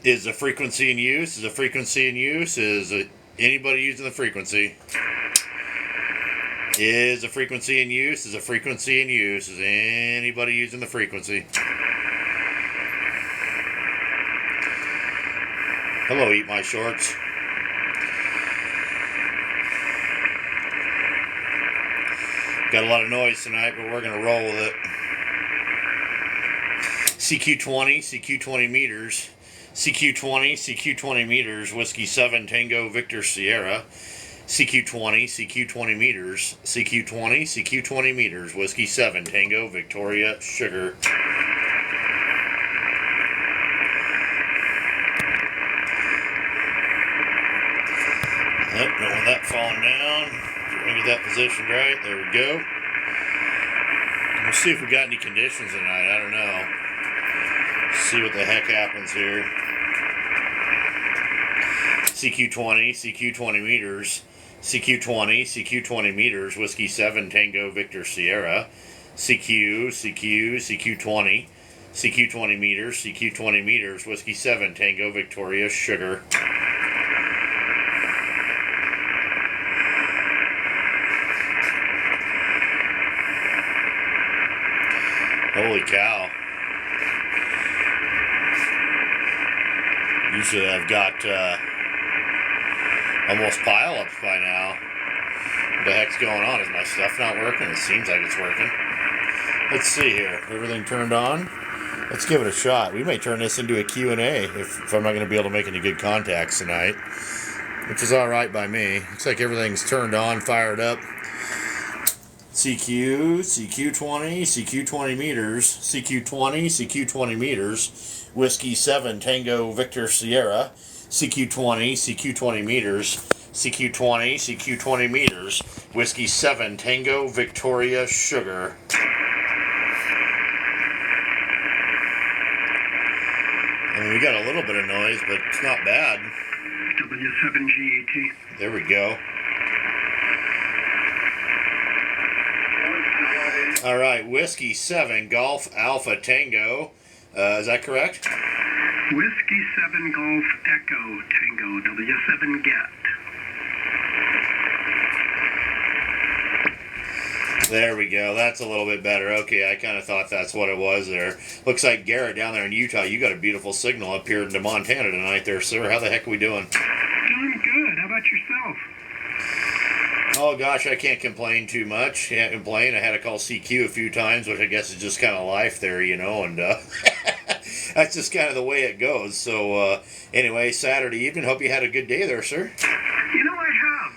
Is a frequency in use? Is a frequency in use? Is anybody using the frequency? Is a frequency in use? Is a frequency in use? Is anybody using the frequency? Hello, Eat My Shorts. Got a lot of noise tonight, but we're going to roll with it. CQ20, CQ20 meters. CQ20, CQ20 meters, Whiskey 7, Tango, Victor, Sierra. CQ20, CQ20 meters. CQ20, CQ20 meters, Whiskey 7, Tango, Victoria, Sugar. Yep, don't want that falling down. Get that positioned right. There we go. We'll see if we got any conditions tonight. I don't know. See what the heck happens here. CQ20, CQ20 meters. CQ20, CQ20 meters, Whiskey 7, Tango, Victor, Sierra. CQ20. CQ20 meters, CQ20 meters, Whiskey 7, Tango, Victoria, Sugar. Holy cow. Usually I've got almost pile-ups by now. What the heck's going on? Is my stuff not working? It seems like it's working. Let's see here. Everything turned on? Let's give it a shot. We may turn this into a Q&A if I'm not going to be able to make any good contacts tonight, which is alright by me. Looks like everything's turned on, fired up. CQ20, CQ20 meters, CQ20, CQ20 meters, Whiskey 7, Tango, Victor, Sierra, CQ20, CQ20 meters, CQ20, CQ20 meters, Whiskey 7, Tango, Victoria, Sugar. I mean, we got a little bit of noise, but it's not bad. W7GAT. There we go. All right, Whiskey 7, Golf Alpha Tango. Is that correct? Whiskey 7, Golf Echo Tango, W7 GAT. There we go. That's a little bit better. Okay, I kind of thought that's what it was there. Looks like Garrett down there in Utah, you got a beautiful signal up here into Montana tonight there, sir. How the heck are we doing? Doing good. How about yourself? Oh, gosh, I can't complain too much. Can't complain. I had to call CQ a few times, which I guess is just kind of life there, you know, and that's just kind of the way it goes. So, anyway, Saturday evening. Hope you had a good day there, sir. You know, I have.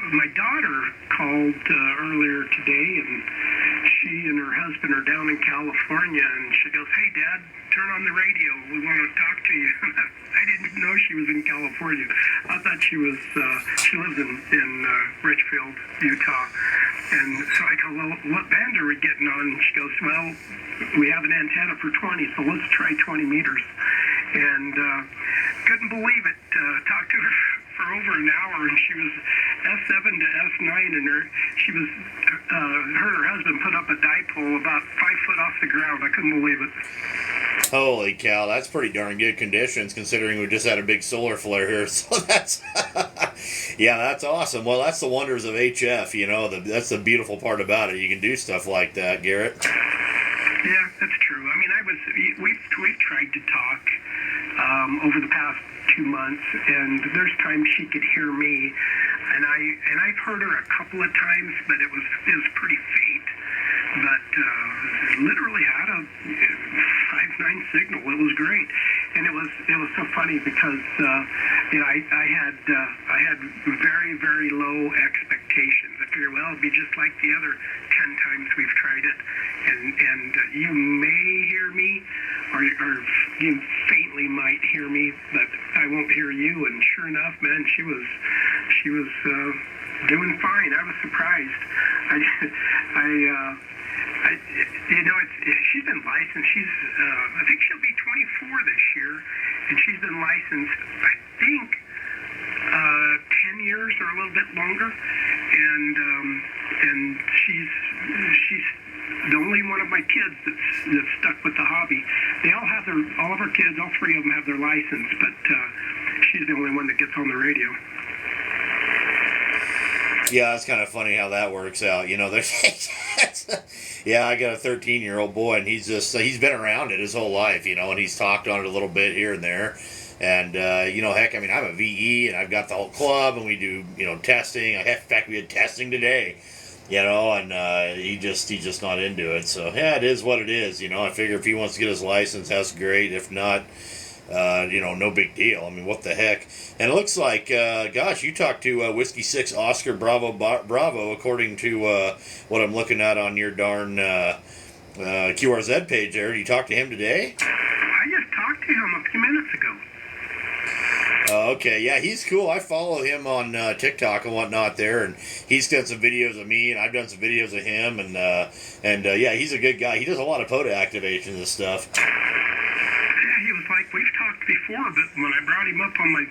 My daughter called earlier today, and she and her husband are down in California, and she goes, "Hey, Dad, turn on the radio. We want to talk to you." I didn't know she was in California. I thought she was, she lives in Richfield, Utah. And so I go, "Well, what band are we getting on?" And she goes, "Well, we have an antenna for 20, so let's try 20 meters. And couldn't believe it. Talked to her for over an hour, and she was S7 to S9, and she was, her husband put up a dipole about 5 foot off the ground. I couldn't believe it. Holy cow, that's pretty darn good conditions considering we just had a big solar flare here. So that's, yeah, that's awesome. Well, that's the wonders of HF, you know, that's the beautiful part about it. You can do stuff like that, Garrett. Yeah, that's true. I mean, we've tried to talk over the past 2 months, and there's times she could hear me, and I've heard her a couple of times, but it was pretty faint. But literally had a 5.9 signal. It was great, and it was so funny because you know, I had very, very low expectations. I figured, well, it'd be just like the other 10 times we've tried it, and you may hear me, or you faintly might hear me, but I won't hear you. And sure enough, man, she was doing fine. I was surprised. You know, she's been licensed. She's, I think she'll be 24 this year, and she's been licensed, I think, 10 years or a little bit longer, and she's the only one of my kids that's stuck with the hobby. They all have all of our kids, all three of them have their license, but she's the only one that gets on the radio. Yeah, it's kind of funny how that works out. You know, there's, yeah, I got a 13-year-old boy, and he's been around it his whole life, you know, and he's talked on it a little bit here and there. And, you know, heck, I mean, I'm a VE, and I've got the whole club, and we do, you know, testing. In fact, we had testing today, you know, and he's just not into it. So, yeah, it is what it is, you know. I figure if he wants to get his license, that's great. If not, you know, no big deal. I mean, what the heck? And it looks like, gosh, you talked to Whiskey 6 Oscar Bravo, according to what I'm looking at on your darn QRZ page there. You talked to him today? I just talked to him a few minutes ago. Okay, yeah, he's cool. I follow him on TikTok and whatnot there, and he's done some videos of me, and I've done some videos of him, and yeah, he's a good guy. He does a lot of POTA activations and stuff. Yeah, he was like, we've talked before, but when I brought him up on my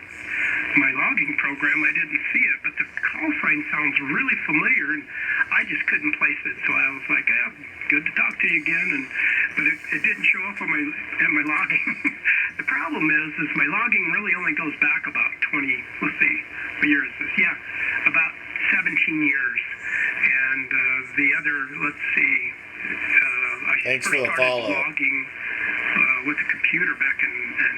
logging program, I didn't see it, but the call sign sounds really familiar, and I just couldn't place it, so I was like, yeah, good to talk to you again, but it didn't show up on my logging. The problem is my logging really only goes back about 20, let's see, what year is this? Yeah, about 17 years. And the other, let's see, I Thanks first for the started follow. logging with the computer back in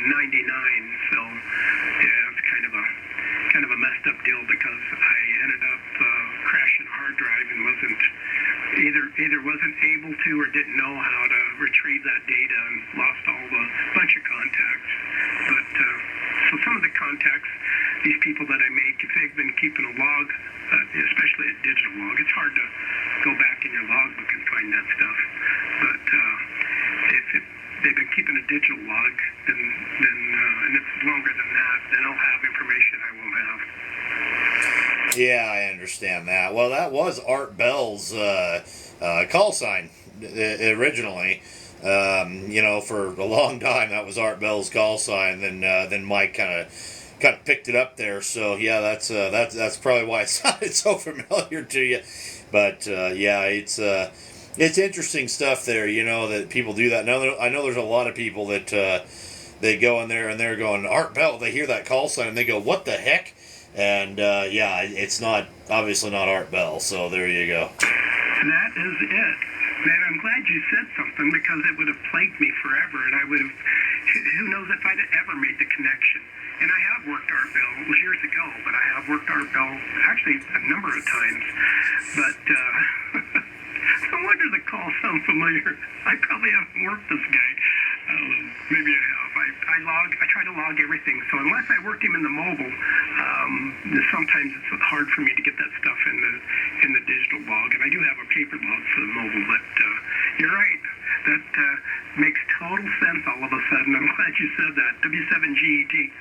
99. So yeah, it's kind of a messed up deal because I ended up crashing a hard drive and either wasn't able to or didn't know how to retrieve that data and lost all the bunch of contacts. But so some of the contacts, these people that I make, if they've been keeping a log, especially a digital log, it's hard to go back in your logbook and find that stuff. But if they've been keeping a digital log, then and if it's longer than that, then I'll have information I won't have. Yeah, I understand that. Well, that was Art Bell's call sign originally. You know, for a long time, that was Art Bell's call sign. Then Mike kind of picked it up there. So yeah, that's probably why it sounded so familiar to you. But yeah, it's interesting stuff there. You know that people do that. Now I know there's a lot of people that they go in there and they're going Art Bell. They hear that call sign and they go, "What the heck?" And yeah, it's obviously not Art Bell. So there you go. That is it. Man, I'm glad you said something because it would have plagued me forever, and I would have, who knows if I'd ever made the connection. And I have worked Art Bell. It was years ago, but I have worked Art Bell actually a number of times. But no wonder the call sounds familiar. I probably haven't worked this guy. Maybe I have. I try to log everything. So unless I worked him in the mobile, sometimes it's hard for me to get that stuff in the digital log. And I do have a paper log for the mobile. But you're right. That makes total sense all of a sudden. I'm glad you said that. W7GET.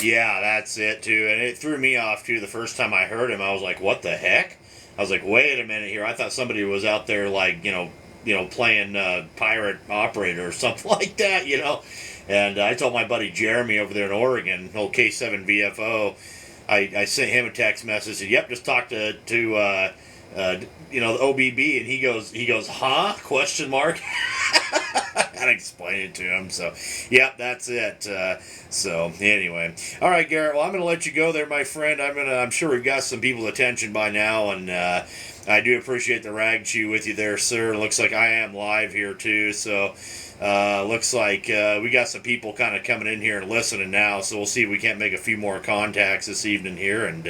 Yeah, that's it too. And it threw me off too. The first time I heard him, I was like, "What the heck?" I was like, "Wait a minute here." I thought somebody was out there like, you know, playing pirate operator or something like that, you know. And I told my buddy Jeremy over there in Oregon, old K7 VFO, I sent him a text message. Said, "Yep, just talked to you know, the OBB," and he goes, "Huh?" Question mark. I had to explain it to him. So, yep, that's it. So anyway, all right, Garrett. Well, I'm going to let you go there, my friend. I'm sure we've got some people's attention by now, and I do appreciate the rag chew with you there, sir. Looks like I am live here too. So, looks like we got some people kind of coming in here and listening now. So we'll see if we can't make a few more contacts this evening here. And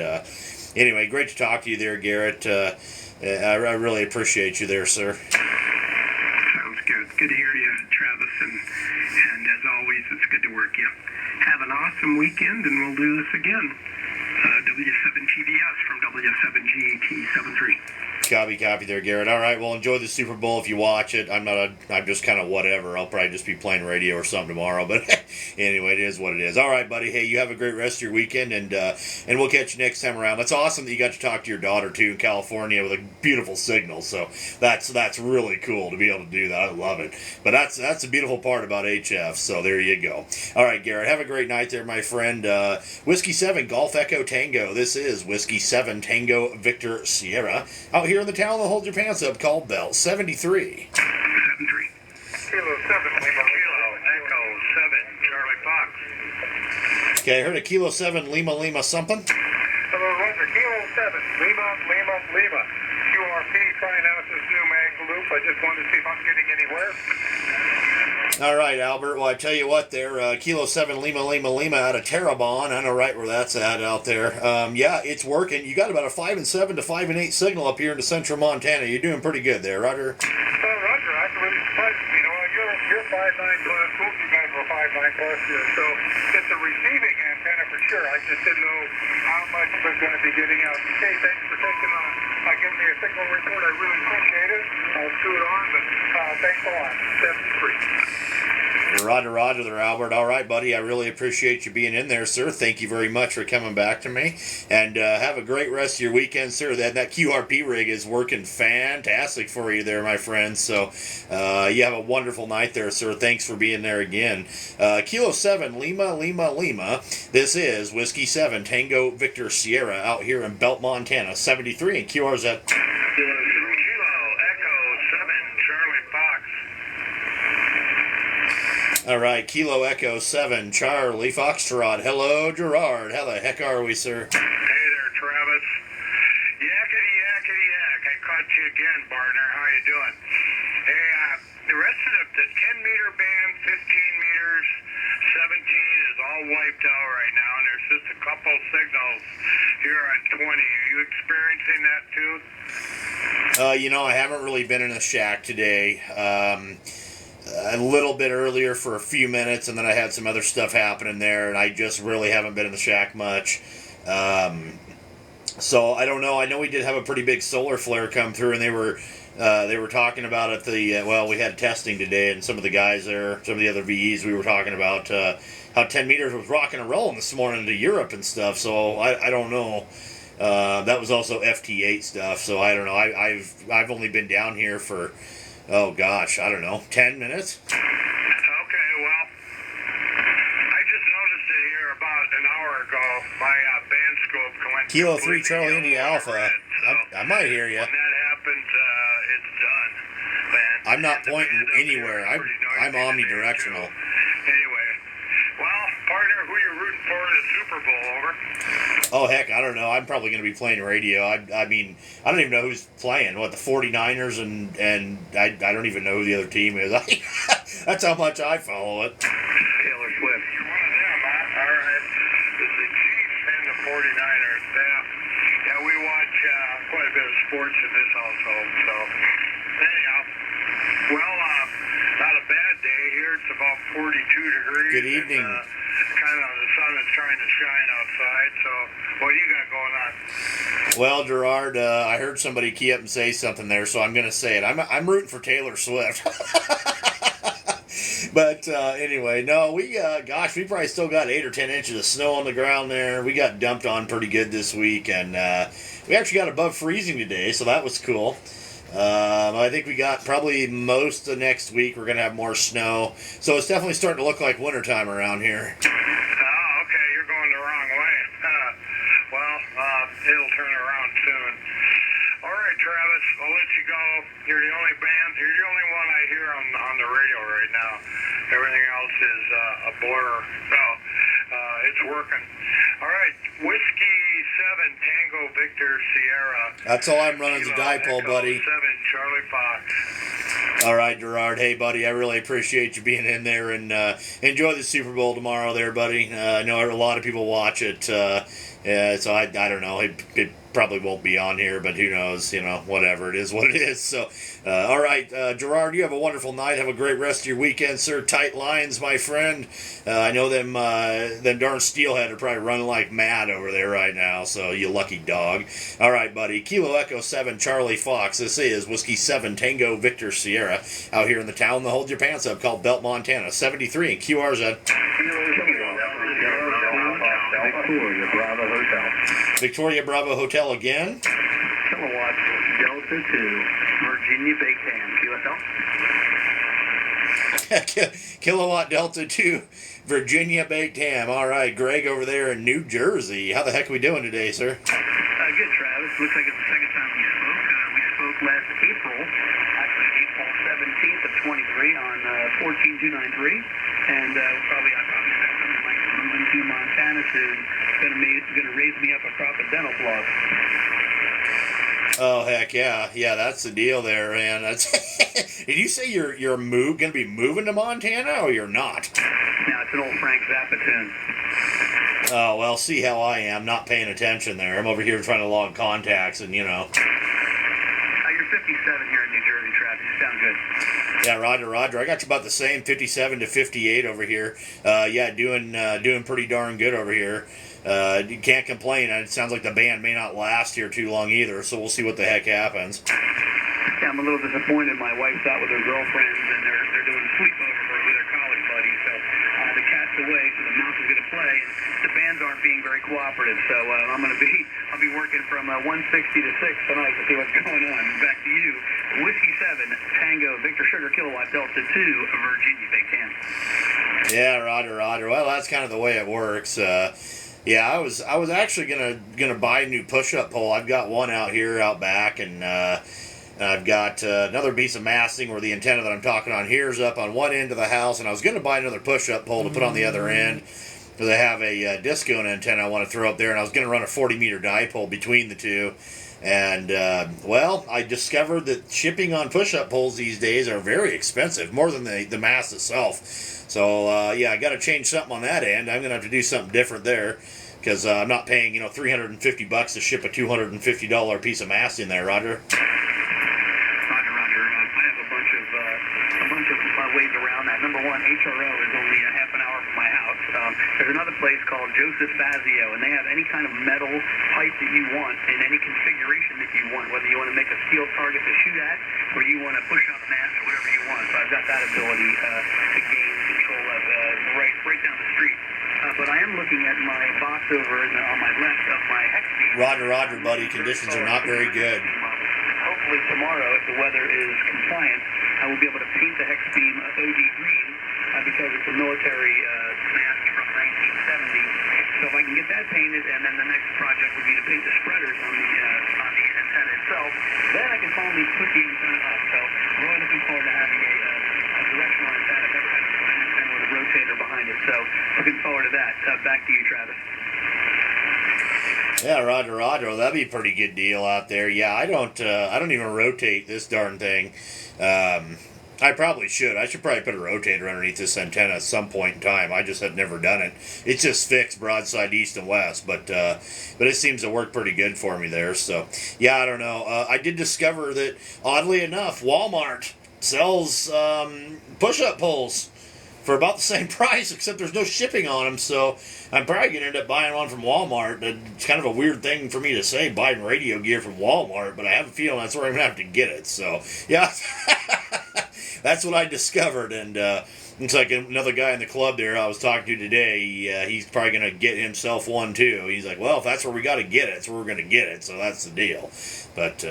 anyway, great to talk to you there, Garrett. I really appreciate you there, sir. Sounds good. Good to hear you, Travis. And as always, it's good to work you. Have an awesome weekend, and we'll do this again. W7TVS from W7GET73. Copy there, Garrett. All right, well, enjoy the Super Bowl if you watch it. I'm just kind of whatever. I'll probably just be playing radio or something tomorrow. But anyway, it is what it is. All right, buddy. Hey, you have a great rest of your weekend, and we'll catch you next time around. That's awesome that you got to talk to your daughter too in California with a beautiful signal. So that's really cool to be able to do that. I love it. But that's a beautiful part about HF. So there you go. All right, Garrett. Have a great night there, my friend. Whiskey 7 Golf Echo Tango. This is Whiskey 7 Tango Victor Sierra out here in the town that Hold Your Pants Up called Bell 73. 73. Kilo 7, Lima, Kilo. Fox. Okay, I heard a Kilo 7 Lima Lima something. Hello, Roger. Kilo 7, Lima, Lima, Lima. QRP trying out this new mag loop. I just wanted to see if I'm getting anywhere. All right, Albert. Well, I tell you what there, Kilo 7 Lima Lima Lima out of Terrebonne. I know right where that's at out there. Yeah, it's working. You got about a 5 and 7 to 5 and 8 signal up here into central Montana. You're doing pretty good there, Roger. Roger, I'm really surprised. You know, you're 5.9 plus. Both you guys were 5.9 plus here. So it's a receiving antenna for sure. I just didn't know how much was going to be getting out. Okay, thanks for taking giving me a signal report. I really appreciate it. I'll do it on, but thanks a lot. 73. Roger there, Albert. All right, buddy. I really appreciate you being in there, sir. Thank you very much for coming back to me. And have a great rest of your weekend, sir. That QRP rig is working fantastic for you there, my friend. So you have a wonderful night there, sir. Thanks for being there again. Kilo 7, Lima, Lima, Lima. This is Whiskey 7, Tango Victor Sierra out here in Belt, Montana. 73 and QRZ. All right, Kilo Echo 7, Charlie Foxtrot. Hello, Gerard. How the heck are we, sir? Hey there, Travis. Yakety, yakety, yak. I caught you again, partner. How you doing? Hey, the rest of the 10-meter band, 15 meters, 17 is all wiped out right now, and there's just a couple signals here on 20. Are you experiencing that too? You know, I haven't really been in a shack today. A little bit earlier for a few minutes, and then I had some other stuff happening there, and I just really haven't been in the shack much. So I don't know. I know we did have a pretty big solar flare come through, and they were talking about it. We had testing today, and some of the guys there, some of the other VEs, we were talking about how 10 meters was rocking and rolling this morning to Europe and stuff. So I don't know. That was also FT8 stuff. So I don't know. I've only been down here for, oh gosh, I don't know, 10 minutes? Okay, well, I just noticed it here about an hour ago. My band scope went Kilo 3 Charlie India Alpha. red, so I might hear you. when that happens, it's done. And, I'm not and the pointing band up here anywhere. is pretty noisy I'm today, omnidirectional. too. Anyway, well, partner, who you rooting for in the Super Bowl, over? Oh, heck, I don't know. I'm probably going to be playing radio. I mean, I don't even know who's playing. What, the 49ers, and I don't even know who the other team is. That's how much I follow it. Taylor Swift. You're one of them, huh? All right. The Chiefs and the 49ers. Yeah, we watch quite a bit of sports in this household. So, anyhow, well, not a bad day here. It's about 42 degrees. Good evening. And, kind of the sun is trying to shine outside. So, what do you got going on? Well, Gerard, I heard somebody key up and say something there, so I'm going to say it. I'm rooting for Taylor Swift. But anyway, no, we probably still got 8 or 10 inches of snow on the ground there. We got dumped on pretty good this week, and we actually got above freezing today, so that was cool. I think we got probably most of next week we're going to have more snow, so it's definitely starting to look like wintertime around here. Oh, okay, you're going the wrong way. It'll turn around soon. All right, Travis, I'll let you go. You're the only one I hear on the radio right now. Everything else is a blur. So, it's working. All right, Whiskey 7, Tango Victor Sierra. That's all I'm running is a dipole, buddy. 7, Charlie Fox. All right, Gerard. Hey, buddy, I really appreciate you being in there, and enjoy the Super Bowl tomorrow there, buddy. I know a lot of people watch it, so I don't know. It probably won't be on here, but who knows, whatever. It is what it is. So, all right, Gerard, you have a wonderful night. Have a great rest of your weekend, sir. Tight lines, my friend. I know them darn steelhead are probably running like mad over there right now, so you lucky dog. All right, buddy. Kilo Echo 7, Charlie Fox. This is Whiskey 7, Tango Victor Sierra out here in the town that Hold Your Pants Up called Belt, Montana. 73 and QRZ. Victoria Bravo Hotel. Victoria Bravo Hotel again. Kilowatt Delta 2, Virginia Baked Ham, QSL. Kilowatt Delta 2, Virginia Baked Ham. All right, Greg over there in New Jersey. How the heck are we doing today, sir? Good, Travis. Looks like it's the second time we spoke. We spoke last April, actually April 17th of 23 on 14293, and I probably soon. Gonna raise me up a crop of dental floss. Oh heck yeah, yeah, that's the deal there, man. That's did you say you're gonna be moving to Montana or you're not? Now it's an old Frank Zappa tune. Oh well, see how I am, not paying attention there. I'm over here trying to log contacts, and You're 57 here in New Jersey, Travis. You sound good. Yeah, Roger. I got you about the same, 57 to 58 over here. Yeah, doing pretty darn good over here. You can't complain. It sounds like the band may not last here too long either, so we'll see what the heck happens. Yeah, I'm a little disappointed. My wife's out with her girlfriends, and they're doing a sleepover with her college buddies. So the cat's away, so the mouse is going to play. And the bands aren't being very cooperative, so I'll be working from 160 to 6 tonight to see what's going on. Back to you, Whiskey 7, Tango, Victor Sugar, Kilowatt Delta 2, Virginia, Big Ten. Yeah, Roger. Well, that's kind of the way it works. Yeah, I was actually gonna buy a new push-up pole. I've got one out back, and I've got another piece of masting where the antenna that I'm talking on here is up on one end of the house, and I was gonna buy another push-up pole to put on the other end. Because I have a disco antenna I want to throw up there, and I was going to run a 40-meter dipole between the two. And, well, I discovered that shipping on push-up poles these days are very expensive, more than the mast itself. So, yeah, I got to change something on that end. I'm going to have to do something different there, because I'm not paying, $350 to ship a $250 piece of mast in there, Roger. Roger. I have a bunch of ways around that. Number one, HRO is only a half an hour from my house. There's another place called Joseph Fazio, and they have any kind of metal pipe that you want in any configuration that you want, whether you want to make a steel target to shoot at, or you want to push up mast or whatever you want. So I've got that ability to gain control of right down the street. But I am looking at my box over on my left of my hex beam. Roger, buddy. Conditions are not very good. Hopefully tomorrow, if the weather is compliant, I will be able to paint the hex beam OD green because it's a military mast from 1970. So if I can get that painted, and then the next project would be to paint the spreaders on the antenna itself, then I can finally put the antenna up. So I'm really looking forward to having a directional antenna. I've never had a fine antenna with a rotator behind it. So looking forward to that. Back to you, Travis. Yeah, Roger. Well, that'd be a pretty good deal out there. Yeah, I don't even rotate this darn thing. I probably should. I should probably put a rotator underneath this antenna at some point in time. I just have never done it. It's just fixed broadside east and west, but it seems to work pretty good for me there. So, yeah, I don't know. I did discover that, oddly enough, Walmart sells push-up poles for about the same price, except there's no shipping on them, so I'm probably going to end up buying one from Walmart. It's kind of a weird thing for me to say, buying radio gear from Walmart, but I have a feeling that's where I'm going to have to get it. So, yeah, that's what I discovered, and it's like another guy in the club there I was talking to today, he's probably going to get himself one too. He's like, well, if that's where we got to get it, it's where we're going to get it, so that's the deal. But,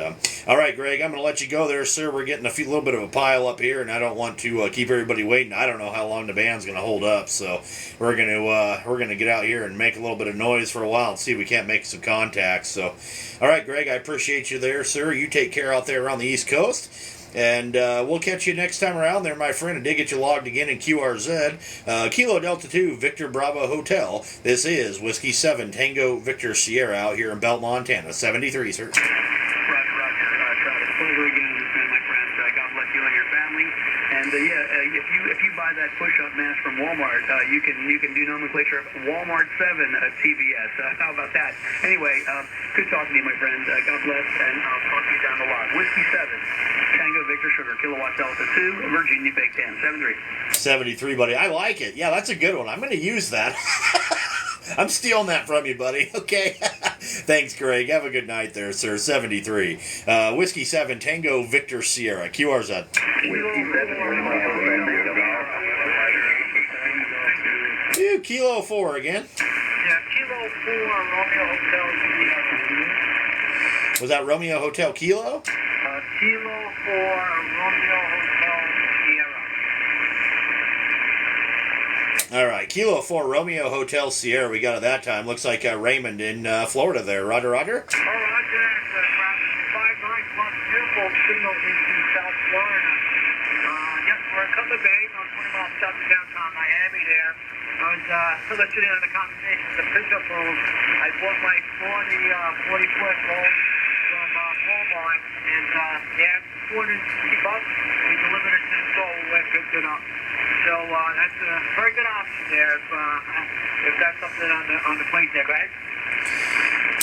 all right, Greg, I'm going to let you go there, sir. We're getting a little bit of a pile up here, and I don't want to keep everybody waiting. I don't know how long the band's going to hold up, so we're going to get out here and make a little bit of noise for a while and see if we can't make some contacts. So, all right, Greg, I appreciate you there, sir. You take care out there on the East Coast. And we'll catch you next time around there, my friend, and did get you logged again in QRZ. Kilo Delta 2, Victor Bravo Hotel. This is Whiskey 7, Tango Victor Sierra out here in Belt, Montana. 73, sir. Roger. Travis, pleasure again, my friend. God bless you and your family. And if you buy that push-up mask from Walmart, you can do nomenclature of Walmart 7 TVS. How about that? Anyway, good talking to you, my friend. God bless, and I'll talk to you down the line. Whiskey 7, Tango Victor Sugar, Kilowatt Delta 2, Virginia, Big Ten, 73. 73, buddy. I like it. Yeah, that's a good one. I'm going to use that. I'm stealing that from you, buddy. Okay. Thanks, Greg. Have a good night there, sir. 73. Whiskey 7, Tango Victor Sierra. QRZ. Kilo 4 again. Yeah, Kilo 4, Romeo Hotel Sierra. Was that Romeo Hotel Kilo? Kilo 4, Romeo Hotel Sierra. All right, Kilo 4, Romeo Hotel Sierra. We got it that time. Looks like Raymond in Florida there. Roger. Oh, Roger. It's 5-9 plus beautiful signal in South Florida. Yep, we're in Cutler Bay, about 20 miles south of downtown Miami there. I was listening on the conversation of the push-up poles. I bought my 40-foot pole from Walmart, and yeah, $460. We delivered it to the store. We went and picked it up. So that's a very good option there if that's something on the plate there. Go ahead.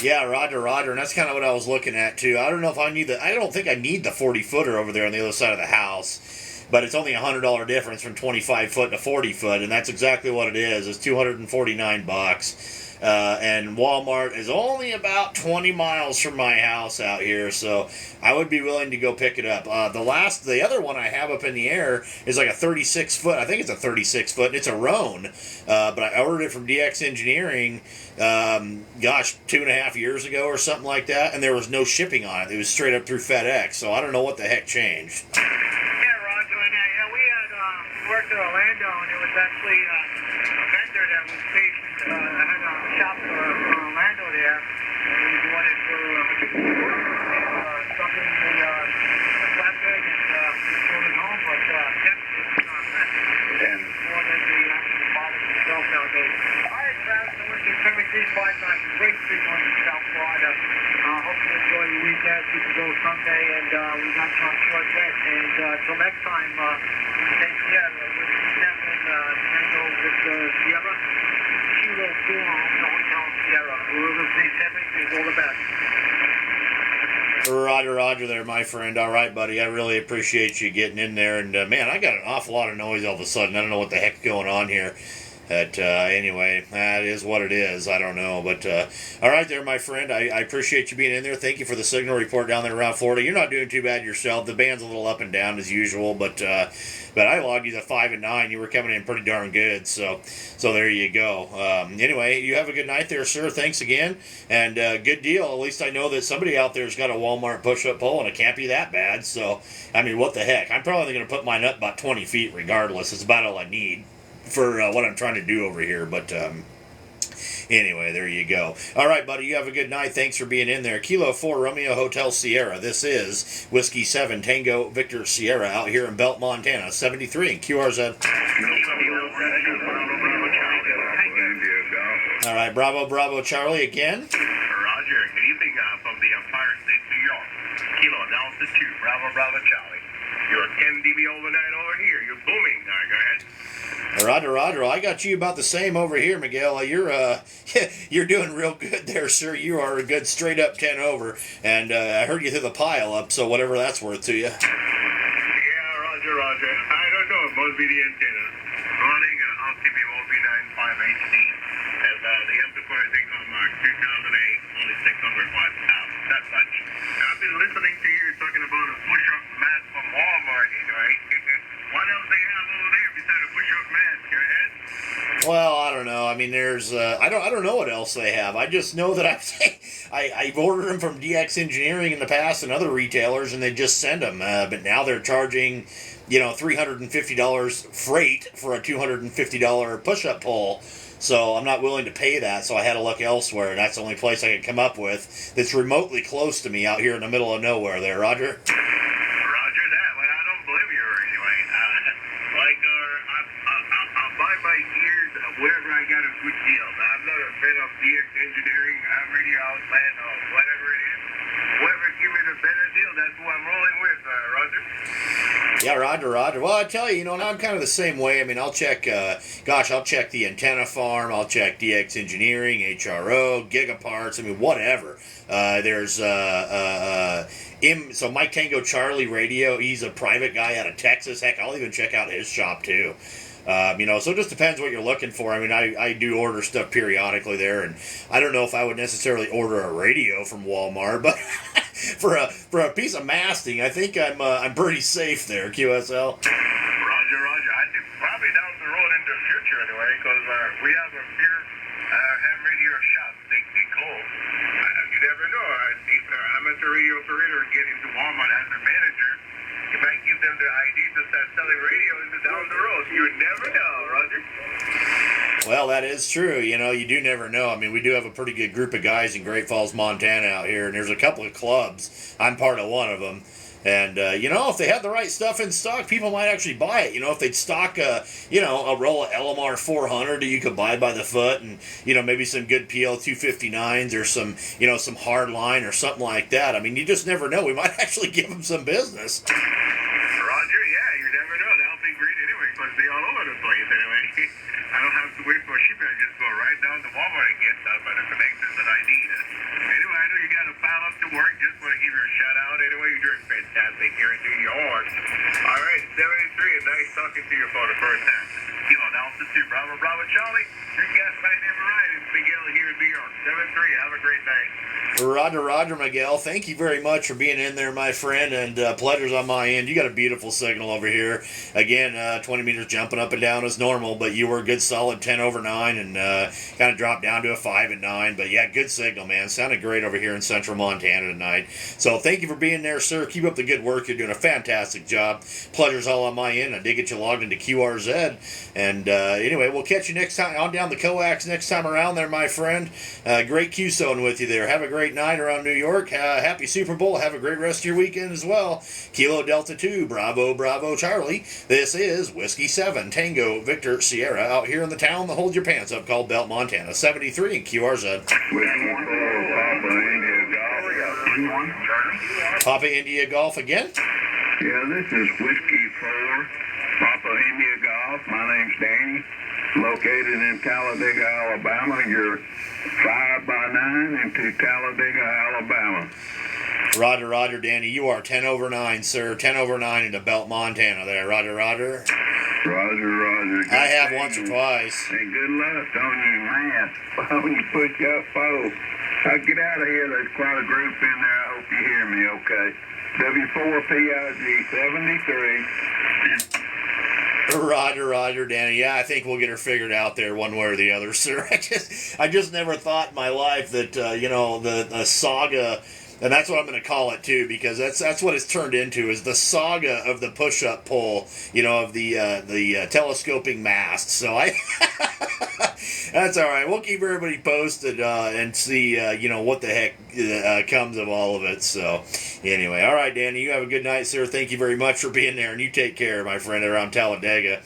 Yeah, Roger, and that's kind of what I was looking at too. I don't know if I need I don't think I need the 40-footer over there on the other side of the house, but it's only $100 difference from 25 foot to 40 foot, and that's exactly what it is. It's $249. And Walmart is only about 20 miles from my house out here, so I would be willing to go pick it up. The other one I have up in the air is like a 36 foot. I think it's a 36 foot, and it's a Roan. But I ordered it from DX Engineering, 2.5 years ago or something like that, and there was no shipping on it. It was straight up through FedEx, so I don't know what the heck changed. Yeah, Roger, and we had worked in Orlando, and it was actually a vendor that was stationed. I had a shop for Orlando there, and he wanted for something in the flatbed and just brought it home, but it's more than the actual model itself nowadays. All right, Travis, I want to say 7359, great street on in South Florida. Hope you enjoy your weekend, Super Bowl Sunday, and we got you on short bet. And until next time, take care. With Stephen Tango with Sierra. Kilo 4 Hotel Sierra. We're going to say 70 all the best. Roger there, my friend. All right, buddy. I really appreciate you getting in there. And, man, I got an awful lot of noise all of a sudden. I don't know what the heck's going on here. But anyway, that is what it is. I don't know. But all right there, my friend. I appreciate you being in there. Thank you for the signal report down there around Florida. You're not doing too bad yourself. The band's a little up and down as usual, but I logged you the 5 and 9. You were coming in pretty darn good. So there you go. Anyway, you have a good night there, sir. Thanks again, and good deal. At least I know that somebody out there's got a Walmart push-up pole, and it can't be that bad. So I mean, what the heck? I'm probably going to put mine up about 20 feet regardless. It's about all I need for what I'm trying to do over here, but anyway, there you go. All right, buddy, you have a good night. Thanks for being in there. Kilo 4 Romeo Hotel Sierra. This is Whiskey 7 Tango Victor Sierra out here in Belt, Montana. 73 and QRZ. All right, Bravo Charlie again. Roger, good evening from the Empire State, New York. Kilo Analysis 2, Bravo Charlie. You're 10 dB overnight over here. You're booming. All right, go ahead. Roger. I got you about the same over here, Miguel. You're doing real good there, sir. You are a good straight up 10 over, and I heard you through the pile up, so whatever that's worth to you. Yeah, Roger. I don't know. It must be the antenna. Running Altimeter OB95HD, and the amplifier I think on 2008, only 600 watts. That much. I've been listening to you talking about a push-up mat from Walmart, right? What else they have over there besides a push-up mat? Go ahead. Well, I don't know. I mean, there's I don't know what else they have. I just know that I've ordered them from DX Engineering in the past and other retailers, and they just send them. But now they're charging, $350 freight for a $250 push-up pole. So I'm not willing to pay that, so I had to look elsewhere, and that's the only place I could come up with that's remotely close to me out here in the middle of nowhere there, Roger. Roger that. Well, I don't blame you anyway. I'll buy my gears wherever I got a good deal. I'm not a fan of DX Engineering, Radio Outlet, or whatever it is. Whoever give me the better deal, that's who I'm rolling with, Roger. Yeah, Roger. Well, I tell you, and I'm kind of the same way. I mean, I'll check, I'll check the Antenna Farm, I'll check DX Engineering, HRO, Gigaparts, I mean, whatever. So Mike Tango Charlie Radio, he's a private guy out of Texas. Heck, I'll even check out his shop, too. So it just depends what you're looking for. I mean, I do order stuff periodically there, and I don't know if I would necessarily order a radio from Walmart, but for a piece of masting, I think I'm pretty safe there, QSL. Roger. I think probably down the road in the future anyway, because we have a few ham radio shops. They close. You never know. If an amateur radio operator get into Walmart as a manager, you might give them the ID to start selling radios down the road. You never know, Roger. Well, that is true. You do never know. I mean, we do have a pretty good group of guys in Great Falls, Montana out here, and there's a couple of clubs. I'm part of one of them. And, if they had the right stuff in stock, people might actually buy it. If they'd stock, a roll of LMR 400 that you could buy by the foot and, maybe some good PL 259s or some, some hard line or something like that. I mean, you just never know. We might actually give them some business. Roger, yeah, you never know. That'll be great anyway, because they all over the place anyway. I don't have to wait for shipping. I just go right down to Walmart and get stuff and the connectors that I need. Anyway, I know you got to pile up to work. Just want to give you a shout out. Anyway, you're doing fantastic here in New York. All right, 73, nice talking to you for the first time. Kilo Delta 2, Bravo, Bravo, Charlie. You guys my name right. It's Miguel here in New York. 73, have a great night. Roger, Miguel. Thank you very much for being in there, my friend, and pleasure's on my end. You got a beautiful signal over here. Again, 20 meters jumping up and down as normal, but you were a good solid 10 over 9 and kind of dropped down to a 5 and 9. But yeah, good signal, man. Sounded great over here in central Montana tonight. So thank you for being there, sir. Keep up the good work. You're doing a fantastic job. Pleasure's all on my end. I did get you logged into QRZ. And anyway, we'll catch you next time on down the coax next time around there, my friend. Great Q-zone with you there. Have a great night around New York. Happy Super Bowl. Have a great rest of your weekend as well. Kilo Delta 2, Bravo, Bravo, Charlie. This is Whiskey 7, Tango, Victor, Sierra, out here in the town that holds your pants up called Belt, Montana. 73 in QRZ. Papa India Golf again? Yeah, this is Whiskey 4, Papa India Golf. My name's Danny, located in Talladega, Alabama. You're 5x9 into Talladega, Alabama. Roger, Danny. You are 10 over 9, sir. 10 over 9 into Belt, Montana there. Roger. Roger. I have once or twice. And good luck on your math when you push up foe. Get out of here. There's quite a group in there. I hope you hear me okay. W4PIG 73. Roger, Danny. Yeah, I think we'll get her figured out there one way or the other, sir. I just never thought in my life that, the saga, and that's what I'm going to call it too, because that's what it's turned into, is the saga of the push-up pole, of the telescoping mast. So that's all right. We'll keep everybody posted and see, what the heck comes of all of it. So anyway, all right, Danny, you have a good night, sir. Thank you very much for being there, and you take care, my friend, around Talladega.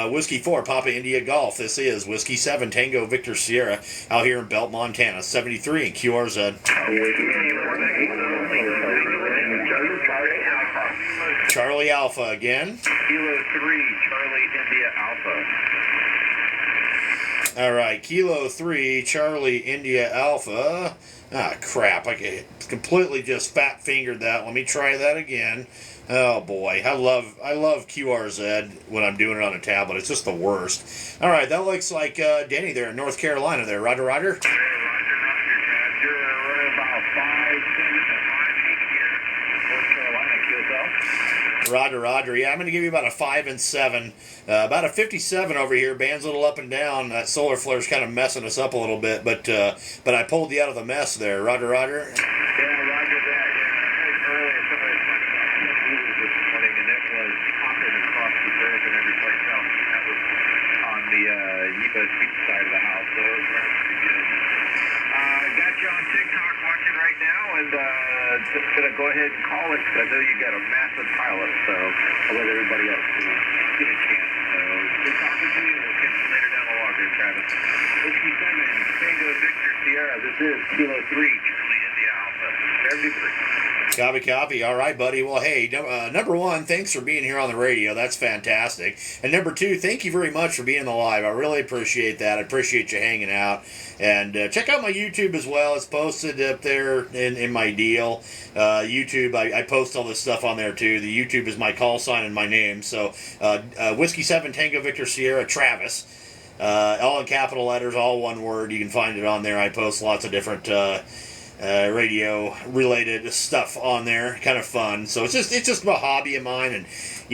Whiskey 4, Papa India Golf. This is Whiskey 7, Tango, Victor, Sierra, out here in Belt, Montana. 73 in QRZ. Charlie Alpha again. Kilo 3, Charlie India Alpha. All right, Kilo 3, Charlie India Alpha. Ah, crap. I completely just fat-fingered that. Let me try that again. Oh, boy. I love QRZ when I'm doing it on a tablet. It's just the worst. All right, that looks like Denny there in North Carolina there. Roger. Roger, Dad. You're running about 5'10" to 5'8" here in North Carolina. Roger. Yeah, I'm going to give you about a 5 and 7. About a 57 over here. Band's a little up and down. That solar flare's kind of messing us up a little bit, but I pulled you out of the mess there. Roger. Yeah, Roger that. Earlier, somebody was talking about news this morning, and it was popping across the bridge and every place else. And that was on the east side of the house, so it was pretty good. Got you on TikTok watching right now, and just going to go ahead and call it, because I know you got a massive pilot, so I'll let everybody else get a chance. So good talking to you. We'll catch you later down the log there, Travis. Whiskey 7, Tango, Victor, Sierra. This is Kilo 3, Charlie India Alpha. 73. Copy. All right, buddy. Well, hey, number one, thanks for being here on the radio. That's fantastic. And number two, thank you very much for being alive. I really appreciate that. I appreciate you hanging out. And check out my YouTube as well. It's posted up there in my deal. YouTube, I post all this stuff on there too. The YouTube is my call sign and my name. So Whiskey 7, Tango, Victor, Sierra, Travis. All in capital letters, all one word. You can find it on there. I post lots of different radio related stuff on there, kind of fun. So it's just a hobby of mine, and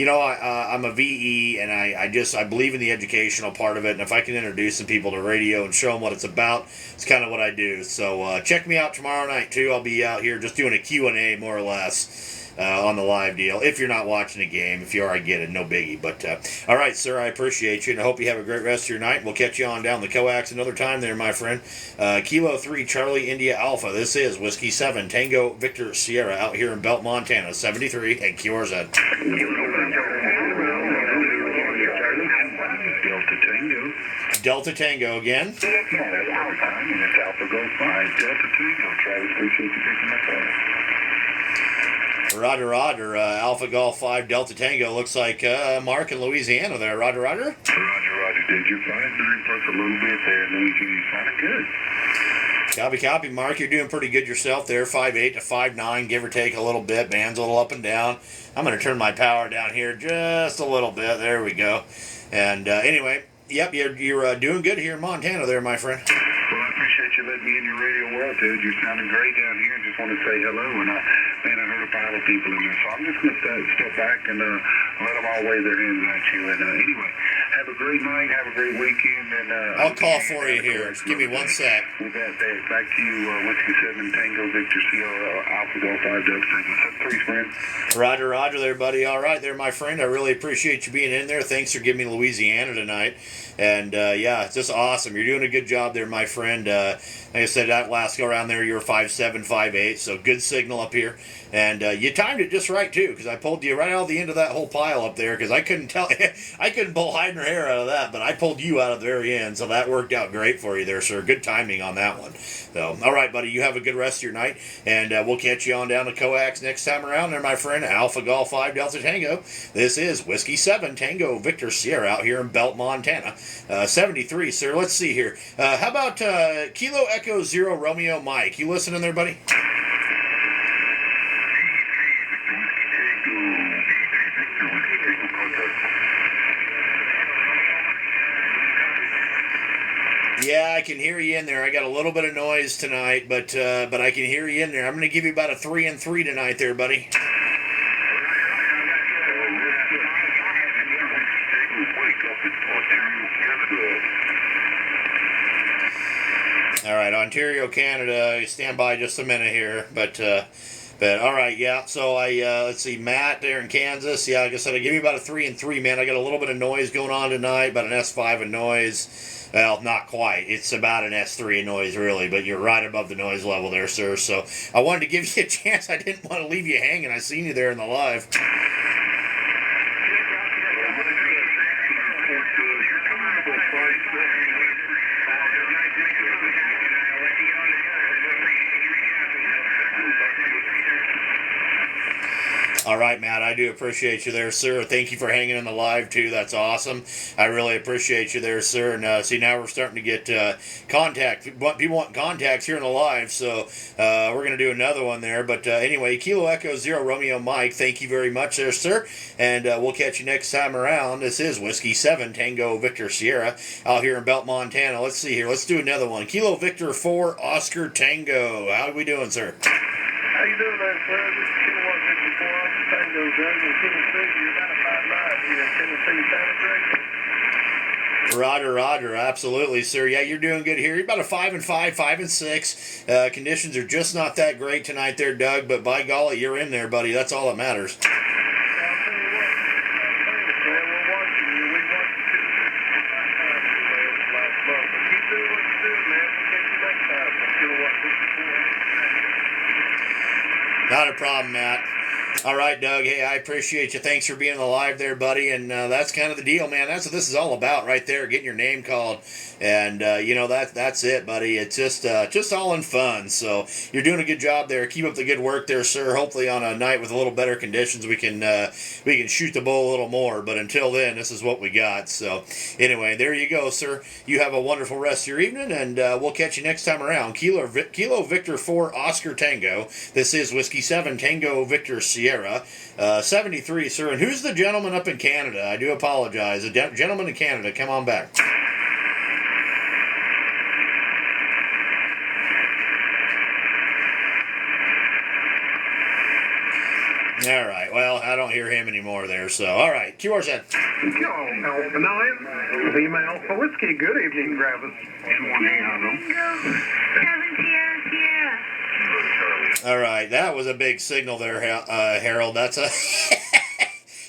I'm a VE, and I believe in the educational part of it, and if I can introduce some people to radio and show them what it's about, it's kind of what I do. So check me out tomorrow night too. I'll be out here just doing a Q&A more or less. on the live deal. If you're not watching the game, if you are, I get it, no biggie. But all right, sir, I appreciate you, and I hope you have a great rest of your night. We'll catch you on down the coax another time there, my friend. Kilo 3 Charlie India Alpha. This is Whiskey 7 Tango Victor Sierra out here in Belt, Montana. 73 and QRZ. Delta Tango again. It's Alpha Golf 5, Delta Tango. Travis, appreciate you picking my call. Roger. Alpha Golf 5 Delta Tango. Looks like Mark in Louisiana there. Roger. Roger. Did you find 9 plus a little bit there in Louisiana? You sounded good. Copy, Mark. You're doing pretty good yourself there. 5'8" to 5'9", give or take a little bit. Band's a little up and down. I'm going to turn my power down here just a little bit. There we go. And anyway, yep, you're doing good here in Montana there, my friend. Well, I appreciate you letting me in your radio world, dude. You're sounding great down here. Just want to say hello. And I heard a pile of people in there. So I'm just going to step back and let them all wave their hands at you. And anyway, have a great night. Have a great weekend. And I'll call for you here. Just give me 1 sec. With that, Dave, back to you. Whiskey 7 Tango Victor Sierra Alpha Golf 5 Delta Tango. 7-3, friend. Roger there, buddy. All right there, my friend. I really appreciate you being in there. Thanks for giving me Louisiana tonight. And yeah, it's just awesome. You're doing a good job there, my friend. Like I said, that last go around there, you were 5'7", 5'8", so good signal up here. And you timed it just right, too, because I pulled you right out of the end of that whole pile up there, because I couldn't tell, I couldn't pull hide nor hair out of that, but I pulled you out of the very end, so that worked out great for you there, sir. Good timing on that one. So, all right, buddy, you have a good rest of your night, and we'll catch you on down to Coax next time around there, my friend. Alpha Golf 5 Delta Tango. This is Whiskey 7 Tango Victor Sierra out here in Belt, Montana. 73, sir. Let's see here. How about Kilo Echo 0 Romeo Mike? You listening there, buddy? Yeah, I can hear you in there. I got a little bit of noise tonight, but I can hear you in there. I'm going to give you about a 3 and 3 tonight there, buddy. All right, Ontario, Canada. Stand by just a minute here, but all right, yeah. So let's see, Matt there in Kansas. Yeah, like I said, I give you about a 3 and 3, man. I got a little bit of noise going on tonight, about an S5 of noise. Well, not quite. It's about an S3 of noise, really, but you're right above the noise level there, sir. So I wanted to give you a chance. I didn't want to leave you hanging. I seen you there in the live. All right, Matt, I do appreciate you there, sir. Thank you for hanging in the live, too. That's awesome. I really appreciate you there, sir. And see, now we're starting to get contact. People want contacts here in the live, so we're going to do another one there. But anyway, Kilo Echo 0 Romeo Mike, thank you very much there, sir. And we'll catch you next time around. This is Whiskey 7 Tango Victor Sierra out here in Belt, Montana. Let's see here. Let's do another one. Kilo Victor 4 Oscar Tango. How are we doing, sir? How you doing there, sir? This is Kilowatt 54 Oscar Tango, Doug, in Tennessee. You're about a 5'9" here in Tennessee. Sound great? Roger, absolutely, sir. Yeah, you're doing good here. You're about a 5 and 5, 5 and 6. Conditions are just not that great tonight there, Doug, but by golly, you're in there, buddy. That's all that matters. I'll tell you what, man, we're watching you. We watched you last month. But keep doing what you're doing, man. We'll catch you next time on Kilowatt 54. Not a problem, Matt. All right, Doug. Hey, I appreciate you. Thanks for being alive there, buddy. And that's kind of the deal, man. That's what this is all about right there, getting your name called. And, you know, that's it, buddy. It's just all in fun. So you're doing a good job there. Keep up the good work there, sir. Hopefully on a night with a little better conditions, we can shoot the bull a little more. But until then, this is what we got. So anyway, there you go, sir. You have a wonderful rest of your evening, and we'll catch you next time around. Kilo Victor 4 Oscar Tango. This is Whiskey 7 Tango Victor Sierra. 73, sir. And who's the gentleman up in Canada? I do apologize. The gentleman in Canada, come on back. All right. Well, I don't hear him anymore there. So, all right. QRZ. Yo, Alpha 9, Lima Alpha Whiskey. Good evening, Travis. All right, that was a big signal there, Harold. That's a.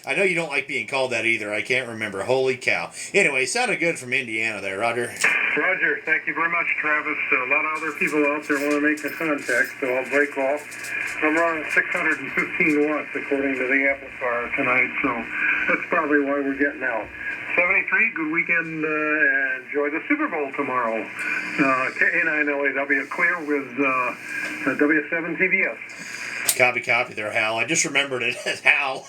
I know you don't like being called that either. I can't remember. Holy cow. Anyway, sounded good from Indiana there, Roger. Roger, thank you very much, Travis. A lot of other people out there want to make the contact, so I'll break off. I'm running 615 watts according to the amplifier tonight, so that's probably why we're getting out. 73, good weekend, and enjoy the Super Bowl tomorrow. K9LAW clear with W7 TVS. Copy there, Hal. I just remembered it as Hal.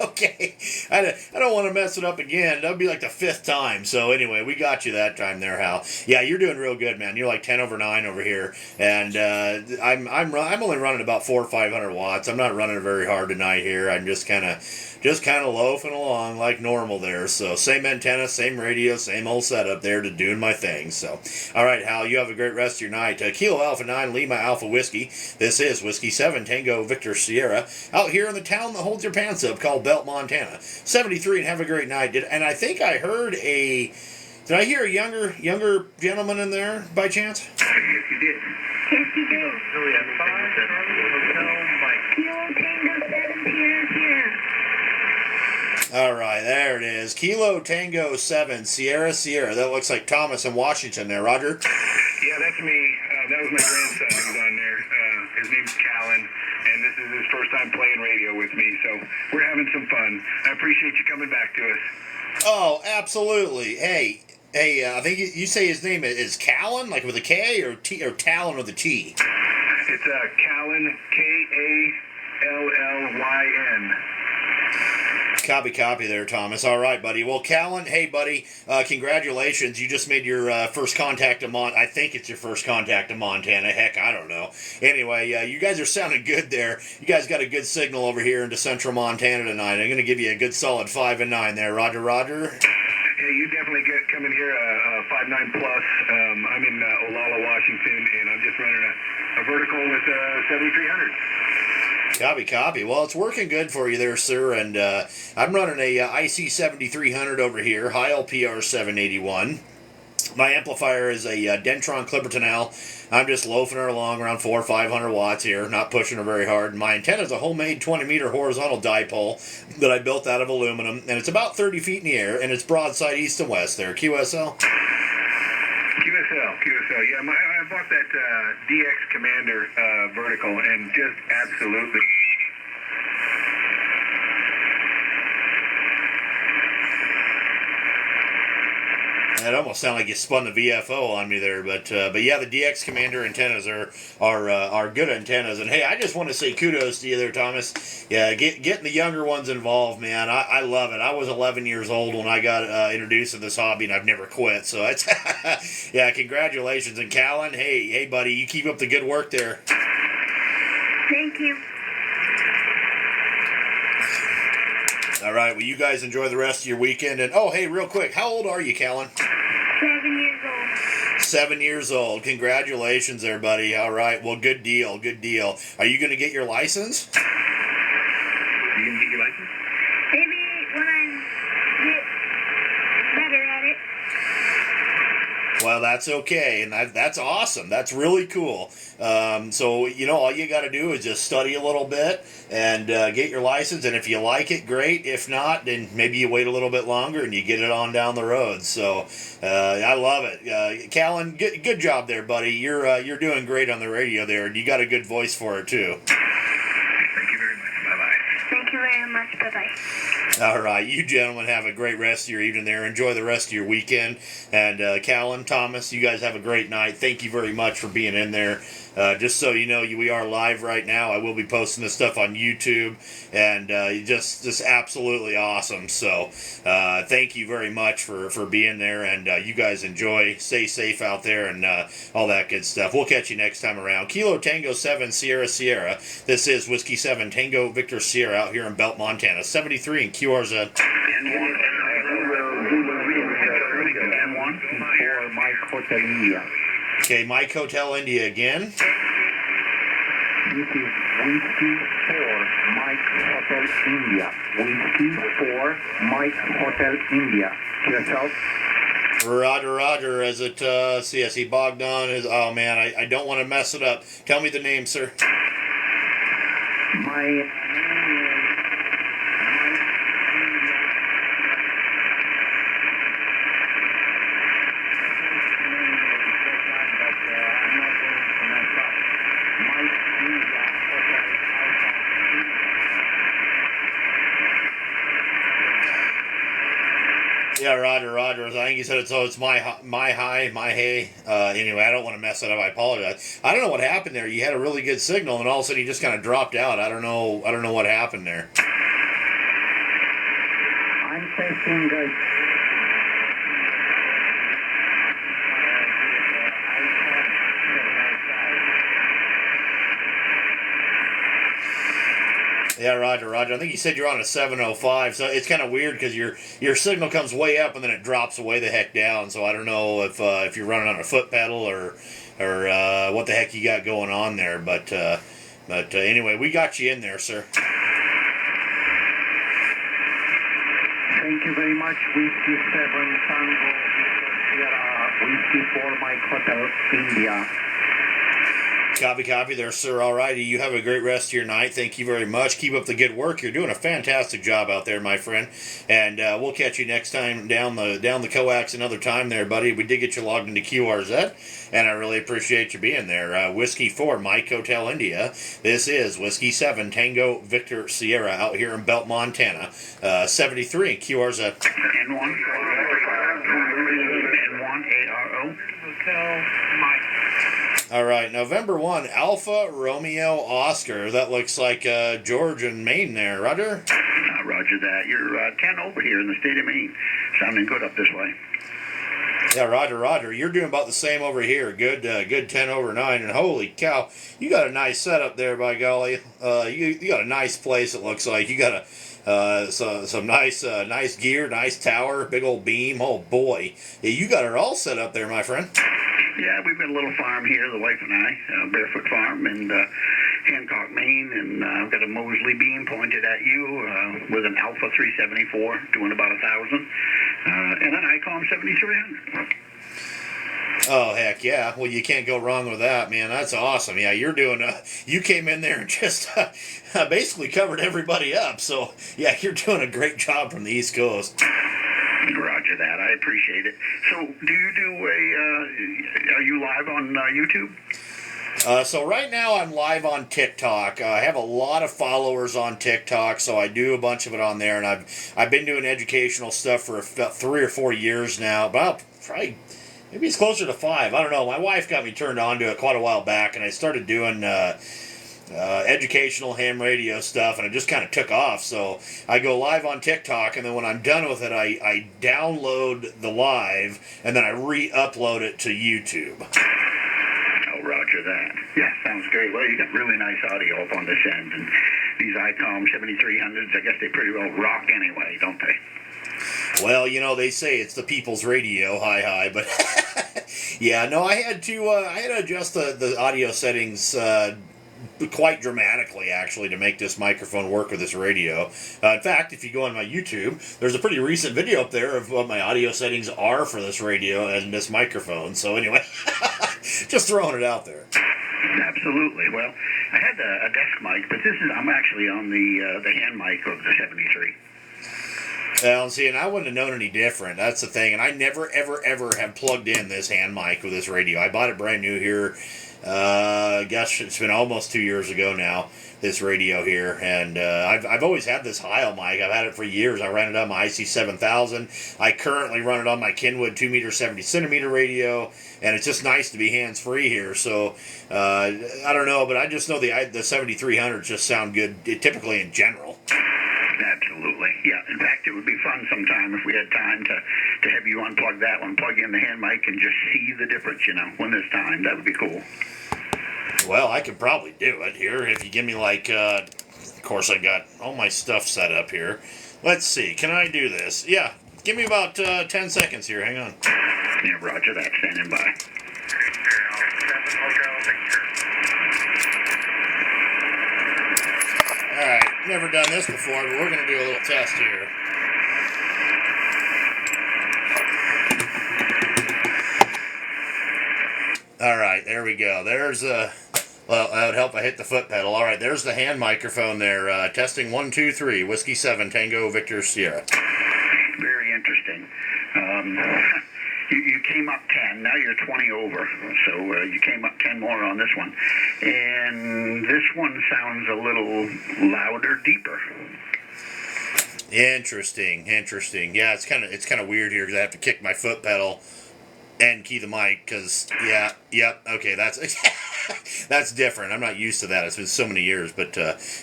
Okay. I don't want to mess it up again. That would be like the 5th time. So anyway, we got you that time there, Hal. Yeah, you're doing real good, man. You're like 10 over 9 over here. And I'm only running about 400 or 500 watts. I'm not running very hard tonight here. I'm just kind of loafing along like normal there. So same antenna, same radio, same old setup there to doing my thing. So, all right, Hal, you have a great rest of your night. Kilo Alpha 9 Lima Alpha Whiskey. This is Whiskey 7 Tango Victor Sierra out here in the town that holds your pants up called Belt, Montana. 73 and have a great night. And I think I heard did I hear a younger gentleman in there by chance? Yes, you did. Yes, you did. Juliet 5, Hotel Mike. Kilo Tango 7 Sierra Sierra. All right, there it is. Kilo Tango 7 Sierra Sierra. That looks like Thomas in Washington there, Roger. Yeah, that's me. That was my grandson who was on there. His name's Callan, and this is his first time playing radio with me, so we're having some fun. I appreciate you coming back to us. Oh, absolutely. Hey, I think you say his name is Callan, like with a K, or Talon with a T? It's Callan, Kallyn. Copy there, Thomas. All right, buddy. Well, Callan, hey, buddy, congratulations. You just made your first contact to I think it's your first contact to Montana. Heck, I don't know. Anyway, you guys are sounding good there. You guys got a good signal over here into central Montana tonight. I'm going to give you a good solid 5 and 9 there. Roger. Hey, you definitely come in here 5.9 plus. I'm in Olalla, Washington, and I'm just running a vertical with 7300. Copy. Well, it's working good for you there, sir. And I'm running a IC 7300 over here, high LPR 781. My amplifier is a Dentron Clipperton L. I'm just loafing her along around 400 or 500 watts here, not pushing her very hard. My antenna is a homemade 20-meter horizontal dipole that I built out of aluminum, and it's about 30 feet in the air, and it's broadside east and west there. QSL? QSL. Yeah, I bought that DX Commander vertical, and just absolutely... It almost sounded like you spun the VFO on me there, but yeah, the DX Commander antennas are good antennas. And hey, I just want to say kudos to you there, Thomas. Yeah, getting the younger ones involved, man. I love it. I was 11 years old when I got introduced to this hobby, and I've never quit. So it's yeah, congratulations. And Callan, hey, buddy, you keep up the good work there. Thank you. All right, well, you guys enjoy the rest of your weekend. And, oh, hey, real quick, how old are you, Callan? 7 years old. 7 years old. Congratulations there, buddy. All right, well, good deal. Are you going to get your license? Are you going to get your license? Maybe when I get better at it. Well, that's okay, and that's awesome. That's really cool. So, all you got to do is just study a little bit and get your license, and if you like it, great. If not, then maybe you wait a little bit longer and you get it on down the road. So, I love it. Callan, good job there, buddy. You're doing great on the radio there, and you got a good voice for it, too. Thank you very much. Bye-bye. Thank you very much. Bye-bye. All right, you gentlemen have a great rest of your evening there. Enjoy the rest of your weekend. And Callan, Thomas, you guys have a great night. Thank you very much for being in there. Just so you know, we are live right now. I will be posting this stuff on YouTube, and just absolutely awesome. So thank you very much for being there, and you guys enjoy. Stay safe out there and all that good stuff. We'll catch you next time around. Kilo Tango 7 Sierra Sierra. This is Whiskey 7 Tango Victor Sierra out here in Belt, Montana. 73 and QRZ. For Mike Hotel India. Okay, Mike Hotel India again. This is Whiskey 4 Mike Hotel India. Whiskey 4 Mike Hotel India. Yourself? Roger, as it, see, I see Bogdan is, oh man, I don't want to mess it up. Tell me the name, sir. My name is Yeah, Roger, Roger. I think he said it's my hey. Anyway, I don't want to mess it up. I apologize. I don't know what happened there. You had a really good signal, and all of a sudden you just kind of dropped out. I don't know what happened there. I'm testing good. Yeah, Roger, Roger. I think you said you're on a 705, so it's kind of weird because your signal comes way up and then it drops way the heck down. So I don't know if you're running on a foot pedal or what the heck you got going on there. But anyway, we got you in there, sir. Thank you very much. Whiskey 7 Tango Sierra Whiskey 4 Mike Hotel India. Copy there, sir. All righty. You have a great rest of your night. Thank you very much. Keep up the good work. You're doing a fantastic job out there, my friend. And we'll catch you next time down the coax another time there, buddy. We did get you logged into QRZ, and I really appreciate you being there. Whiskey 4, Mike Hotel India. This is Whiskey 7, Tango Victor Sierra out here in Belt, Montana. 73 QRZ. N1 ARO. Hotel Mike. All right, November 1, Alpha Romeo Oscar. That looks like George and Maine there. Roger? Roger that. You're 10 over here in the state of Maine. Sounding good up this way. Yeah, Roger. You're doing about the same over here. Good 10 over 9. And holy cow, you got a nice setup there, by golly. You got a nice place, it looks like. You got some nice gear, nice tower, big old beam. Oh, boy. Yeah, you got it all set up there, my friend. Yeah, we've got a little farm here, the wife and I, Barefoot Farm in Hancock, Maine, and I've got a Mosley beam pointed at you with an Alpha 374 doing about 1,000, and an ICOM 7300. Oh, heck yeah. Well, you can't go wrong with that, man. That's awesome. Yeah, you're doing, you came in there and just basically covered everybody up. So, yeah, you're doing a great job from the East Coast. Roger that. I appreciate it. So, do you do are you live on YouTube? So right now I'm live on TikTok. I have a lot of followers on TikTok, so I do a bunch of it on there, and I've been doing educational stuff for about 3 or 4 years now. About probably maybe it's closer to 5. I don't know. My wife got me turned on to it quite a while back, and I started doing educational ham radio stuff, and it just kind of took off. So I go live on TikTok, and then when I'm done with it, I download the live, and then I re-upload it to YouTube. Oh, roger that. Yeah, sounds great. Well, you got really nice audio up on this end, and these ICOM 7300s, I guess they pretty well rock anyway, don't they? Well, you know, they say it's the people's radio, hi, but yeah, no, I had to adjust the audio settings quite dramatically, actually, to make this microphone work with this radio. In fact, if you go on my YouTube, there's a pretty recent video up there of what my audio settings are for this radio and this microphone. So anyway, just throwing it out there. Absolutely. Well, I had a desk mic, but I'm actually on the hand mic of the 73. Well, see, and I wouldn't have known any different. That's the thing. And I never, ever, ever have plugged in this hand mic with this radio. I bought it brand new here. I guess it's been almost 2 years ago now, this radio here. And I've always had this Heil mic. I've had it for years. I ran it on my IC7000. I currently run it on my Kenwood 2-meter, 70-centimeter radio. And it's just nice to be hands-free here. So, I don't know, but I just know the 7300s just sound good, typically in general. Absolutely. Yeah. In fact, it would be fun sometime if we had time to have you unplug that one, plug in the hand mic, and just see the difference, when there's time. That would be cool. Well, I could probably do it here if you give me, like, of course I got all my stuff set up here. Let's see. Can I do this? Yeah. Give me about 10 seconds here. Hang on. Yeah, roger that. Standing by. Alright, never done this before, but we're going to do a little test here. Alright, there we go. There's Well, that would help. I hit the foot pedal. All right, there's the hand microphone there. Testing 1, 2, 3. Whiskey 7 Tango Victor Sierra. Very interesting. You came up 10. Now you're 20 over. So you came up 10 more on this one. And this one sounds a little louder, deeper. Interesting. Yeah, it's kind of weird here because I have to kick my foot pedal and key the mic because okay, that's that's different. I'm not used to that. It's been so many years, but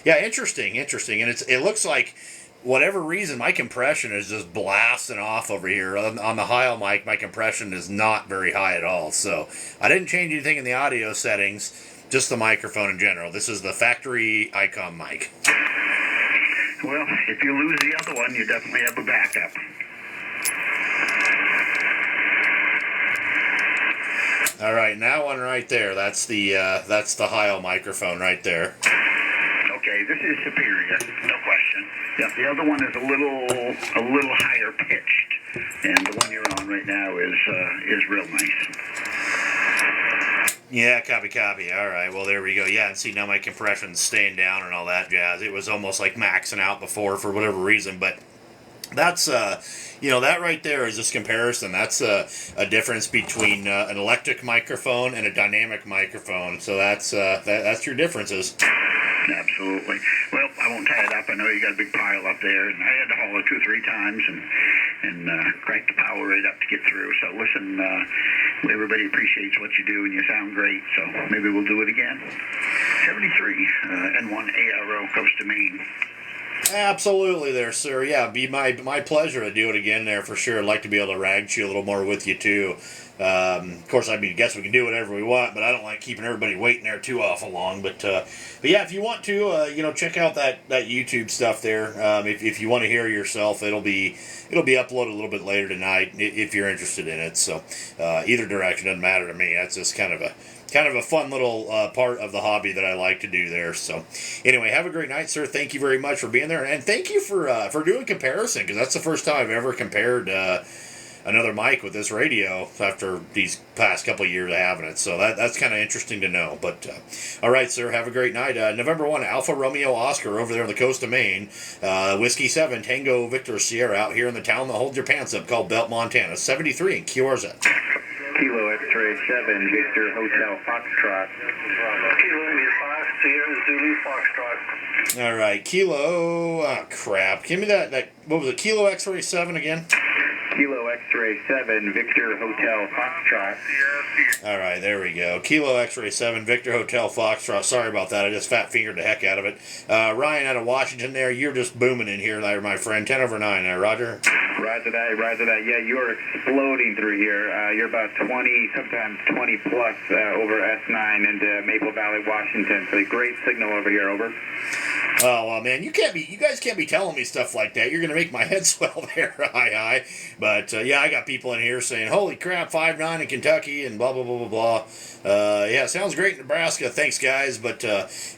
yeah, interesting, and it looks like whatever reason my compression is just blasting off over here on the Heil mic. My compression is not very high at all, so I didn't change anything in the audio settings, just the microphone in general. This is the factory Icom mic. Well, if you lose the other one, you definitely have a backup. All right, that one right there. That's the Heil microphone right there. Okay, this is superior, no question. Yeah, the other one is a little higher pitched, and the one you're on right now is real nice. Yeah, copy. All right, well, there we go. Yeah, and see, now my compression's staying down and all that jazz. It was almost like maxing out before for whatever reason, but that's, that right there is this comparison. That's a difference between an electric microphone and a dynamic microphone. So that's your differences. Absolutely. Well, I won't tie it up. I know you got a big pile up there, and I had to haul it 2 or 3 times and crank the power right up to get through. So listen, everybody appreciates what you do, and you sound great. So maybe we'll do it again. 73 N1 ARO, Coast to Maine. Absolutely there, sir. Yeah, be my pleasure to do it again there for sure. I'd like to be able to rag chew a little more with you too. Of course, I guess we can do whatever we want, but I don't like keeping everybody waiting there too awful long. But yeah, if you want to, check out that YouTube stuff there. If you want to hear yourself, it'll be uploaded a little bit later tonight if you're interested in it. So either direction doesn't matter to me. That's just kind of a fun little part of the hobby that I like to do there. So anyway, have a great night, sir. Thank you very much for being there, and thank you for doing comparison, because that's the first time I've ever compared another mic with this radio after these past couple of years of having it. So that's kind of interesting to know. But all right, sir, have a great night. November 1, Alpha Romeo Oscar over there on the coast of Maine. Whiskey 7 Tango Victor Sierra out here in the town that holds your pants up called Belt, Montana. 73 in QRZ. Kilo X-Ray 7 Victor Hotel Foxtrot. Kilo India 5 Sierra Zulu Foxtrot. All right, Kilo. Oh crap! Give me that. What was it? Kilo X-Ray 7 again. Kilo X-Ray 7 Victor Hotel Foxtrot. All right, there we go. Kilo X-Ray 7 Victor Hotel Foxtrot. Sorry about that. I just fat fingered the heck out of it. Ryan out of Washington there. You're just booming in here there, my friend. 10 over 9 there, Roger. Roger that. Yeah, you're exploding through here. You're about 20, sometimes 20 plus over S9 into Maple Valley, Washington. So great signal over here, over. Oh, well, man, you guys can't be telling me stuff like that. You're going to make my head swell there, aye. But, yeah, I got people in here saying, holy crap, 5'9" in Kentucky and blah, blah, blah, blah, blah. Yeah, sounds great in Nebraska. Thanks, guys. But,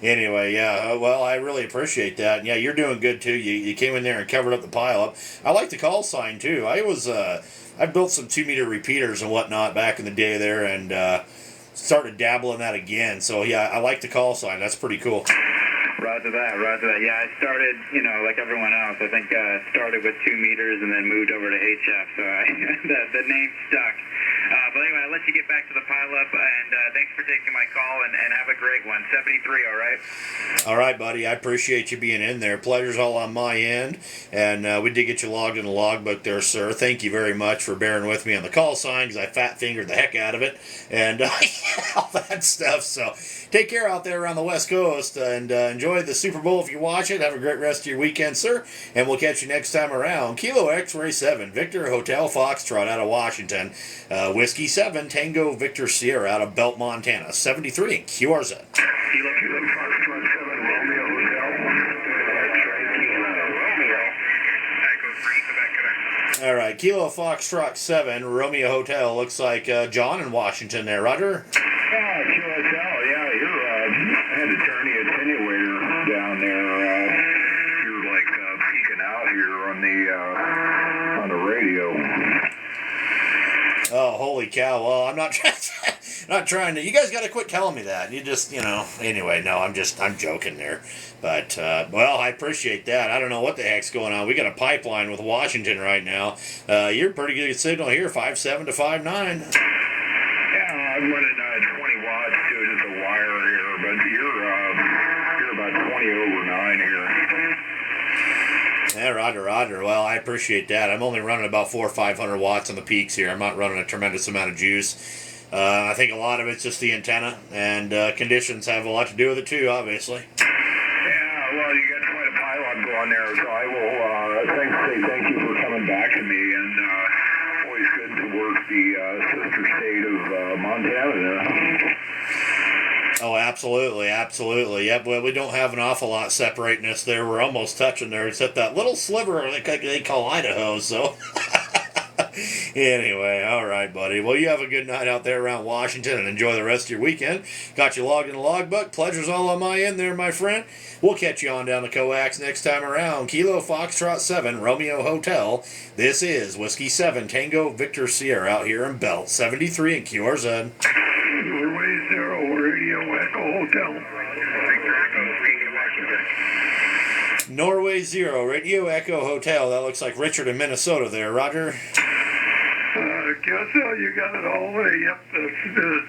anyway, yeah, well, I really appreciate that. And, yeah, you're doing good, too. You came in there and covered up the pile-up. I like the call sign, too. I built some 2-meter repeaters and whatnot back in the day there and started dabbling that again. So, yeah, I like the call sign. That's pretty cool. Roger that. Yeah, I started, like everyone else, I think started with 2 meters and then moved over to HF, so the name stuck. But anyway, I'll let you get back to the pileup, and thanks for taking my call, and have a great one. 73, all right? All right, buddy. I appreciate you being in there. Pleasure's all on my end, and we did get you logged in the logbook there, sir. Thank you very much for bearing with me on the call sign, because I fat-fingered the heck out of it, and all that stuff. So take care out there around the West Coast, and enjoy the Super Bowl if you watch it. Have a great rest of your weekend, sir, and we'll catch you next time around. Kilo X-Ray 7, Victor Hotel Foxtrot out of Washington. Whiskey 7, Tango Victor Sierra out of Belt, Montana. 73 in QRZ. Kilo Foxtrot 7 Romeo Hotel. Romeo. Echo 3, Quebec, Quebec. All right, Kilo Foxtrot 7, Romeo Hotel. Looks like John in Washington there. Roger? QSL, yeah, I had to turn the attenuator down there. You're like peeking out here on the radio. Oh, holy cow. cow. Well, I'm not not trying to. You guys got to quit telling me that. You just, Anyway, no, I'm joking there. But well, I appreciate that. I don't know what the heck's going on. We got a pipeline with Washington right now. You're pretty good signal here, 5.7 to 5.9. Yeah, I'm running 20 watts to it as a wire here, but you're about 20 over 9 here. Yeah, Roger. Well, I appreciate that. I'm only running about 400 or 500 watts on the peaks here. I'm not running a tremendous amount of juice. I think a lot of it's just the antenna, and conditions have a lot to do with it too, obviously. Yeah, well, you got quite a pylon going there, so I will say thank you for coming back to me, and always good to work the sister state of Montana there. Oh, absolutely. Yep, well, we don't have an awful lot separating us there. We're almost touching there, except that little sliver they call Idaho, so... Anyway, all right, buddy. Well, you have a good night out there around Washington and enjoy the rest of your weekend. Got you logged in the logbook. Pleasure's all on my end there, my friend. We'll catch you on down the coax next time around. Kilo Foxtrot 7, Romeo Hotel. This is Whiskey 7, Tango Victor Sierra out here in Belt 73 in QRZ. Norway 0, Radio Echo Hotel. Norway 0, Radio Echo Hotel. That looks like Richard in Minnesota there, Roger. Guess you got it all the way. Yep, that's good.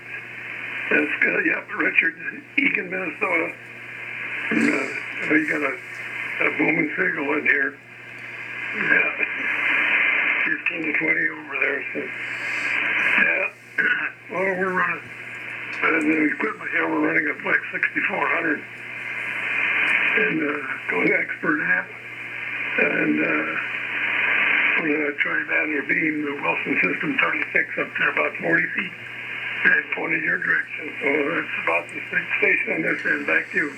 Yep, Richard, Egan, Minnesota. You got a booming signal in here. Yeah, 15 to 20 over there. So, yeah. Well, we're running the equipment here. We're running a Flex 6400 and going expert app and. For the tri-banner beam, the Wilson System 36 up there about 40 feet and pointed your direction. So that's about the station on this end. Back to you.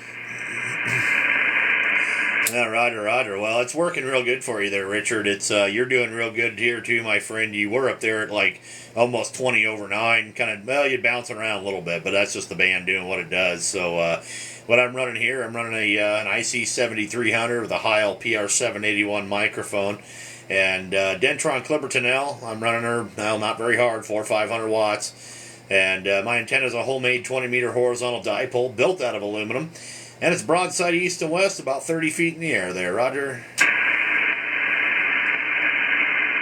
Yeah, Roger. Well, it's working real good for you there, Richard. It's you're doing real good here too, my friend. You were up there at like almost 20 over 9. You're bouncing around a little bit, but that's just the band doing what it does. So what I'm running here, I'm running an IC 7300 with a Heil PR781 microphone. And Dentron Clipperton L, I'm running her, not very hard, 400 or 500 watts. And my antenna is a homemade 20-meter horizontal dipole built out of aluminum. And it's broadside east and west, about 30 feet in the air there, Roger.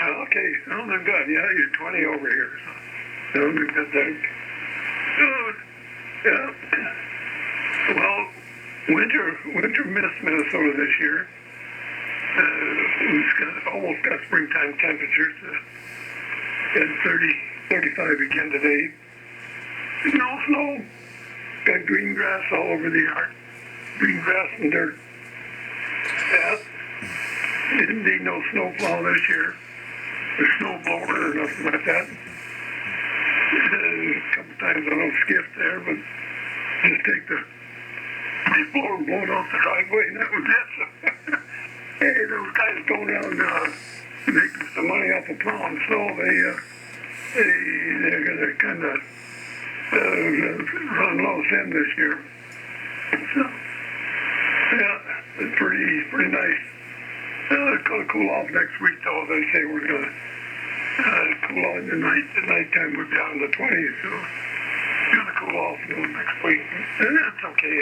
Okay, sounding good. Yeah, you're 20 over here. So sounding good there. Good. Yeah. Well, winter missed Minnesota this year. We've almost got springtime temperatures. Got 35 again today. No snow. Got green grass all over the yard. Green grass and dirt. Yeah. Didn't need no snowplow this year. Or snow blower or nothing like that. A couple times on a skiff there, but just take the blower and blow it off the driveway, and that was it. Hey, those guys go down making some money off of plowing snow. They're kind of run low end this year. So, yeah, it's pretty nice. It's going to cool off next week, though. They say we're going to cool off the night. The nighttime we're down in the 20s, so it's going to cool off next week. And that's okay.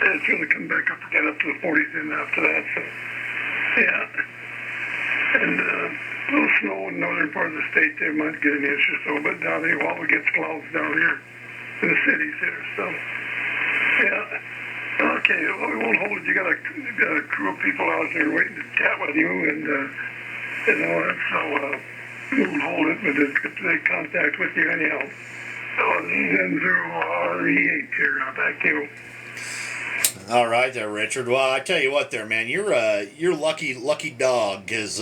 It's going to come back up again up to the 40s and after that. So. Yeah, and a little snow in the northern part of the state there might get an inch or so, but down here, while we get clouds down here in the cities here, so, yeah. Okay, well, we won't hold it. You got a crew of people out there waiting to chat with you and all that, so we won't hold it, but it's good to make contact with you anyhow. So, N0RE8 here, back to you. All right there, Richard. Well, I tell you what there, man, you're lucky dog, because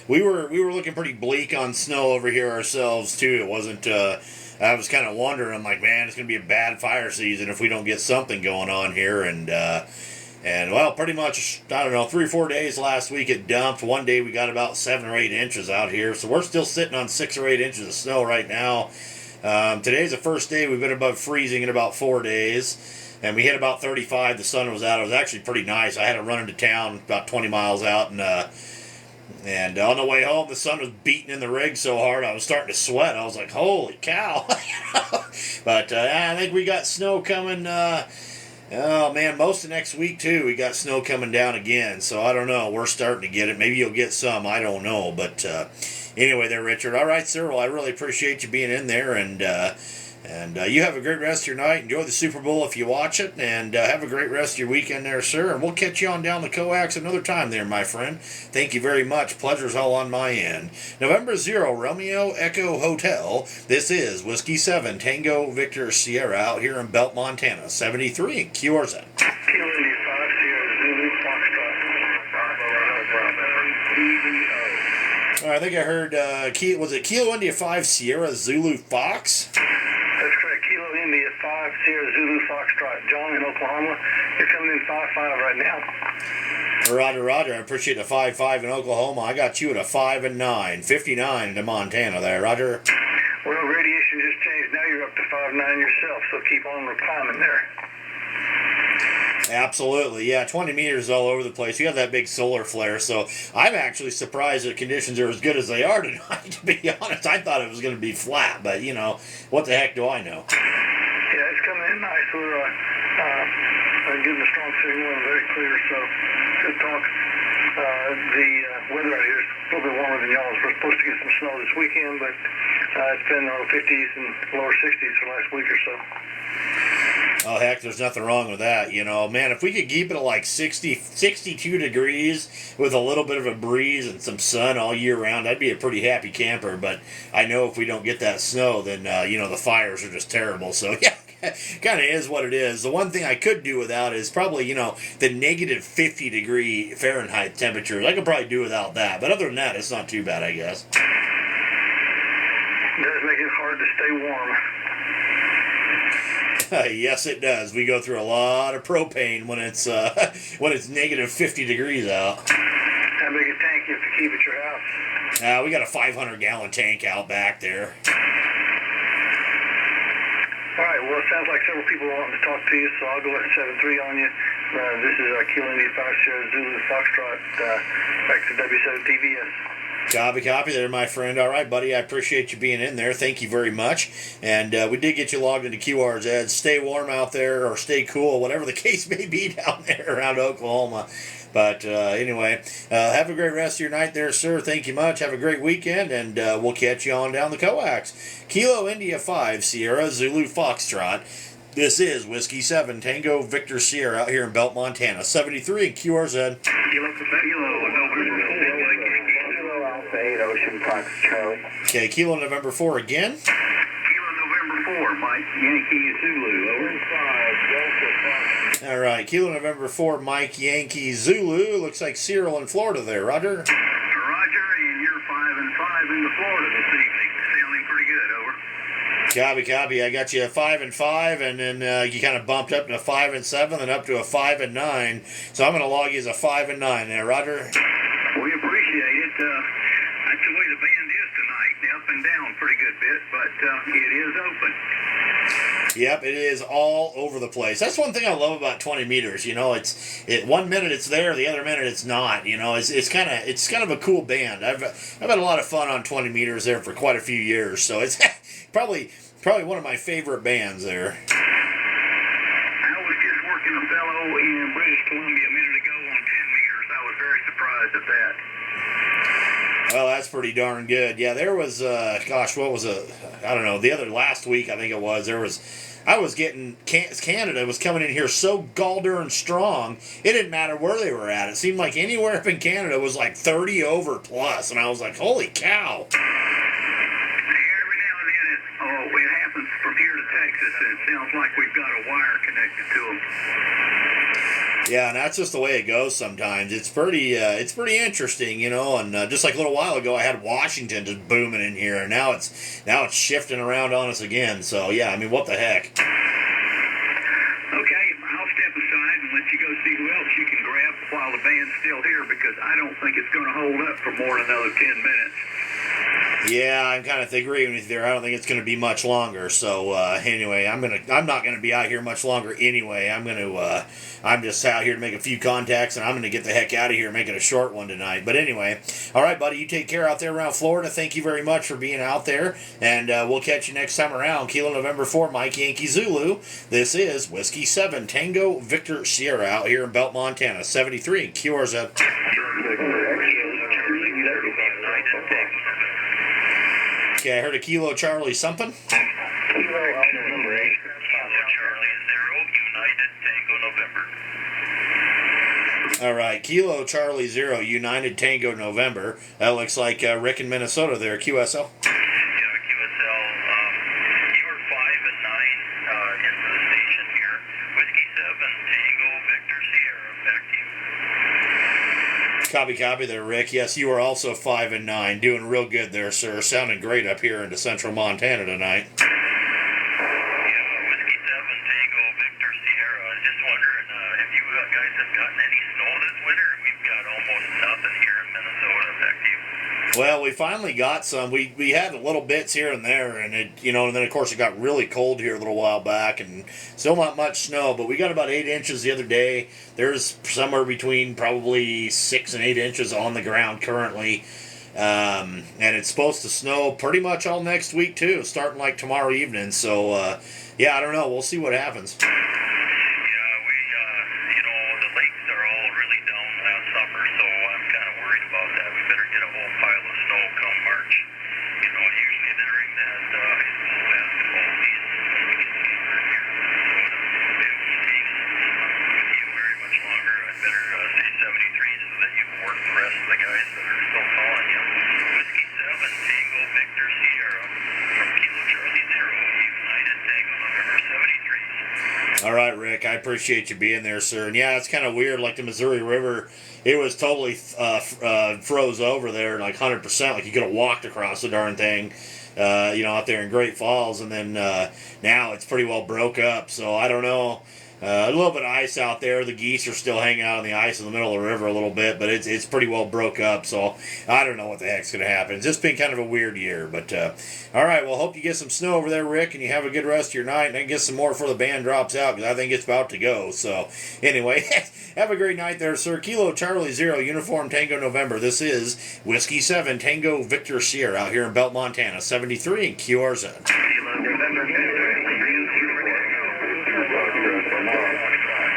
we were looking pretty bleak on snow over here ourselves too. It wasn't. I was kind of wondering. I'm like, man, it's gonna be a bad fire season if we don't get something going on here. And well, pretty much, I don't know, 3 or 4 days last week it dumped. One day we got about 7 or 8 inches out here, so we're still sitting on 6 or 8 inches of snow right now. Today's the first day we've been above freezing in about 4 days. And we hit about 35. The sun was out. It was actually pretty nice. I had to run into town about 20 miles out, and And on the way home, the sun was beating in the rig so hard, I was starting to sweat. I was like, holy cow. But I think we got snow coming, oh man, most of next week too. We got snow coming down again. So I don't know. We're starting to get it. Maybe you'll get some. I don't know. But anyway there, Richard. All right, sir. Well, I really appreciate you being in there. And you have a great rest of your night. Enjoy the Super Bowl if you watch it. And have a great rest of your weekend there, sir. And we'll catch you on down the coax another time there, my friend. Thank you very much. Pleasure's all on my end. November 0, Romeo Echo Hotel. This is Whiskey 7, Tango Victor Sierra out here in Belt, Montana. 73 in QRZ. All right, I think I heard, was it Kilo India 5 Sierra Zulu Fox? That's correct. Kilo India 5 Sierra Zulu Foxtrot. John in Oklahoma. You're coming in 5-5 right now. Roger, Roger. I appreciate the 5-5 in Oklahoma. I got you at a 5-9. 59 into Montana there, Roger. Well, radiation just changed. Now you're up to 5-9 yourself, so keep on climbing there. Absolutely, yeah, 20 meters all over the place. You have that big solar flare, so I'm actually surprised that conditions are as good as they are tonight, to be honest. I thought it was going to be flat, but, you know, what the heck do I know? Yeah, it's coming in nice. We're getting a strong signal and very clear, so good talk. The weather out here is a little bit warmer than y'all's. We're supposed to get some snow this weekend, but it's been 50s and lower 60s for the last week or so. Oh, heck, there's nothing wrong with that, you know. Man, if we could keep it at like 62 degrees with a little bit of a breeze and some sun all year round, I'd be a pretty happy camper. But I know if we don't get that snow, then, you know, the fires are just terrible. So, yeah, kind of is what it is. The one thing I could do without is probably, you know, the negative 50 degree Fahrenheit temperatures. I could probably do without that. But other than that, it's not too bad, I guess. It does make it hard to stay warm. Yes, it does. We go through a lot of propane when it's negative 50 degrees out. How big a tank you have to keep at your house? We got a 500-gallon tank out back there. All right, well, it sounds like several people are wanting to talk to you, so I'll go at 7-3 on you. This is Kilo India 5 Sierra Zulu Foxtrot, back to W7TVS. Copy there, my friend. All right, buddy, I appreciate you being in there. Thank you very much. And we did get you logged into QRZ. Stay warm out there, or stay cool, whatever the case may be down there around Oklahoma. But anyway, have a great rest of your night there, sir. Thank you much. Have a great weekend, and we'll catch you on down the coax. Kilo India 5 Sierra Zulu Foxtrot. This is Whiskey 7 Tango Victor Sierra out here in Belt, Montana. 73 in QRZ. Ocean Fox Charlie. Okay, Kilo November 4 again. Kilo November 4, Mike Yankee Zulu, over. All right, Kilo November 4, Mike Yankee Zulu. Looks like Cyril in Florida there, Roger. Roger, and you're 5-5 into Florida this evening. Sounding pretty good, over. Copy. I got you a 5-5, and then you kind of bumped up to a 5-7, and up to a 5-9. So I'm going to log you as a 5-9 there, Roger. We appreciate it. That's the way the band is tonight. Up and down pretty good bit, but it is open. Yep, it is all over the place. That's one thing I love about 20 meters. You know, it's 1 minute it's there, the other minute it's not. You know, it's kind of a cool band. I've had a lot of fun on 20 meters there for quite a few years. So it's probably one of my favorite bands there. I was just working a fellow in British Columbia a minute ago on 10 meters. I was very surprised at that. Well, that's pretty darn good. Yeah, there was, what was it? I don't know. Last week, I think it was, I was getting, Canada was coming in here so gall-darn strong, it didn't matter where they were at. It seemed like anywhere up in Canada was like 30 over plus, and I was like, holy cow. Every now and then it happens from here to Texas, and it sounds like we've got a wire connected to them. Yeah, and that's just the way it goes sometimes. It's pretty interesting, you know. And just like a little while ago, I had Washington just booming in here, and now it's shifting around on us again. So yeah, I mean, what the heck? Okay, I'll step aside and let you go see who else you can grab while the band's still here, because I don't think it's going to hold up for more than another 10 minutes. Yeah, I'm kind of agreeing with you there. I don't think it's going to be much longer. So anyway, I'm not going to be out here much longer anyway. I'm just out here to make a few contacts, and I'm going to get the heck out of here and make it a short one tonight. But anyway, all right, buddy, you take care out there around Florida. Thank you very much for being out there, and we'll catch you next time around. Kilo November 4, Mike Yankee Zulu. This is Whiskey 7 Tango Victor Sierra out here in Belt, Montana. 73 QRZ. Okay, I heard a Kilo Charlie something. Kilo Charlie 0, United Tango November. All right, Kilo Charlie 0, United Tango November. That looks like Rick in Minnesota there, QSL. Yeah, QSL. You were 5 and 9 into the station here. Whiskey 7 Tango Victor Sierra. Back to you. Copy there, Rick. Yes, you are also 5 and 9. Doing real good there, sir. Sounding great up here into central Montana tonight. Yeah, Whiskey 7 Tango Victor Sierra. I was just wondering if you guys have gotten any snow this winter. We've got almost nothing here in Minnesota. Back to you. Well, we finally got some. We had little bits here and there, and and then of course it got really cold here a little while back, and still not much snow. But we got about 8 inches the other day. There's somewhere between probably 6 and 8 inches on the ground currently, and it's supposed to snow pretty much all next week too, starting like tomorrow evening. So yeah, I don't know. We'll see what happens. Yeah, we, the lakes are all really down last summer, so I'm kind of worried about that. We better get a whole pile of snow come March. Usually during that high school basketball season, when we get deeper here in Minnesota, it takes with you very much longer. I better say 73 so that you can work the rest of the guys that are still calling you. Whiskey 7, Tango Victor Sierra, from Kilo Charlie 0, United Tango November 73. All right, Rick, I appreciate you being there, sir. And yeah, it's kind of weird, like the Missouri River, it was totally froze over there, like 100%, like you could have walked across the darn thing, out there in Great Falls, and then now it's pretty well broke up, so I don't know. A little bit of ice out there. The geese are still hanging out on the ice in the middle of the river a little bit, but it's pretty well broke up, so I don't know what the heck's going to happen. It's just been kind of a weird year, but all right, well, hope you get some snow over there, Rick, and you have a good rest of your night, and then get some more before the band drops out, because I think it's about to go. So anyway, have a great night there, sir. Kilo Charlie 0, Uniform Tango November. This is Whiskey 7 Tango Victor Sierra out here in Belt, Montana, 73 and QRZ.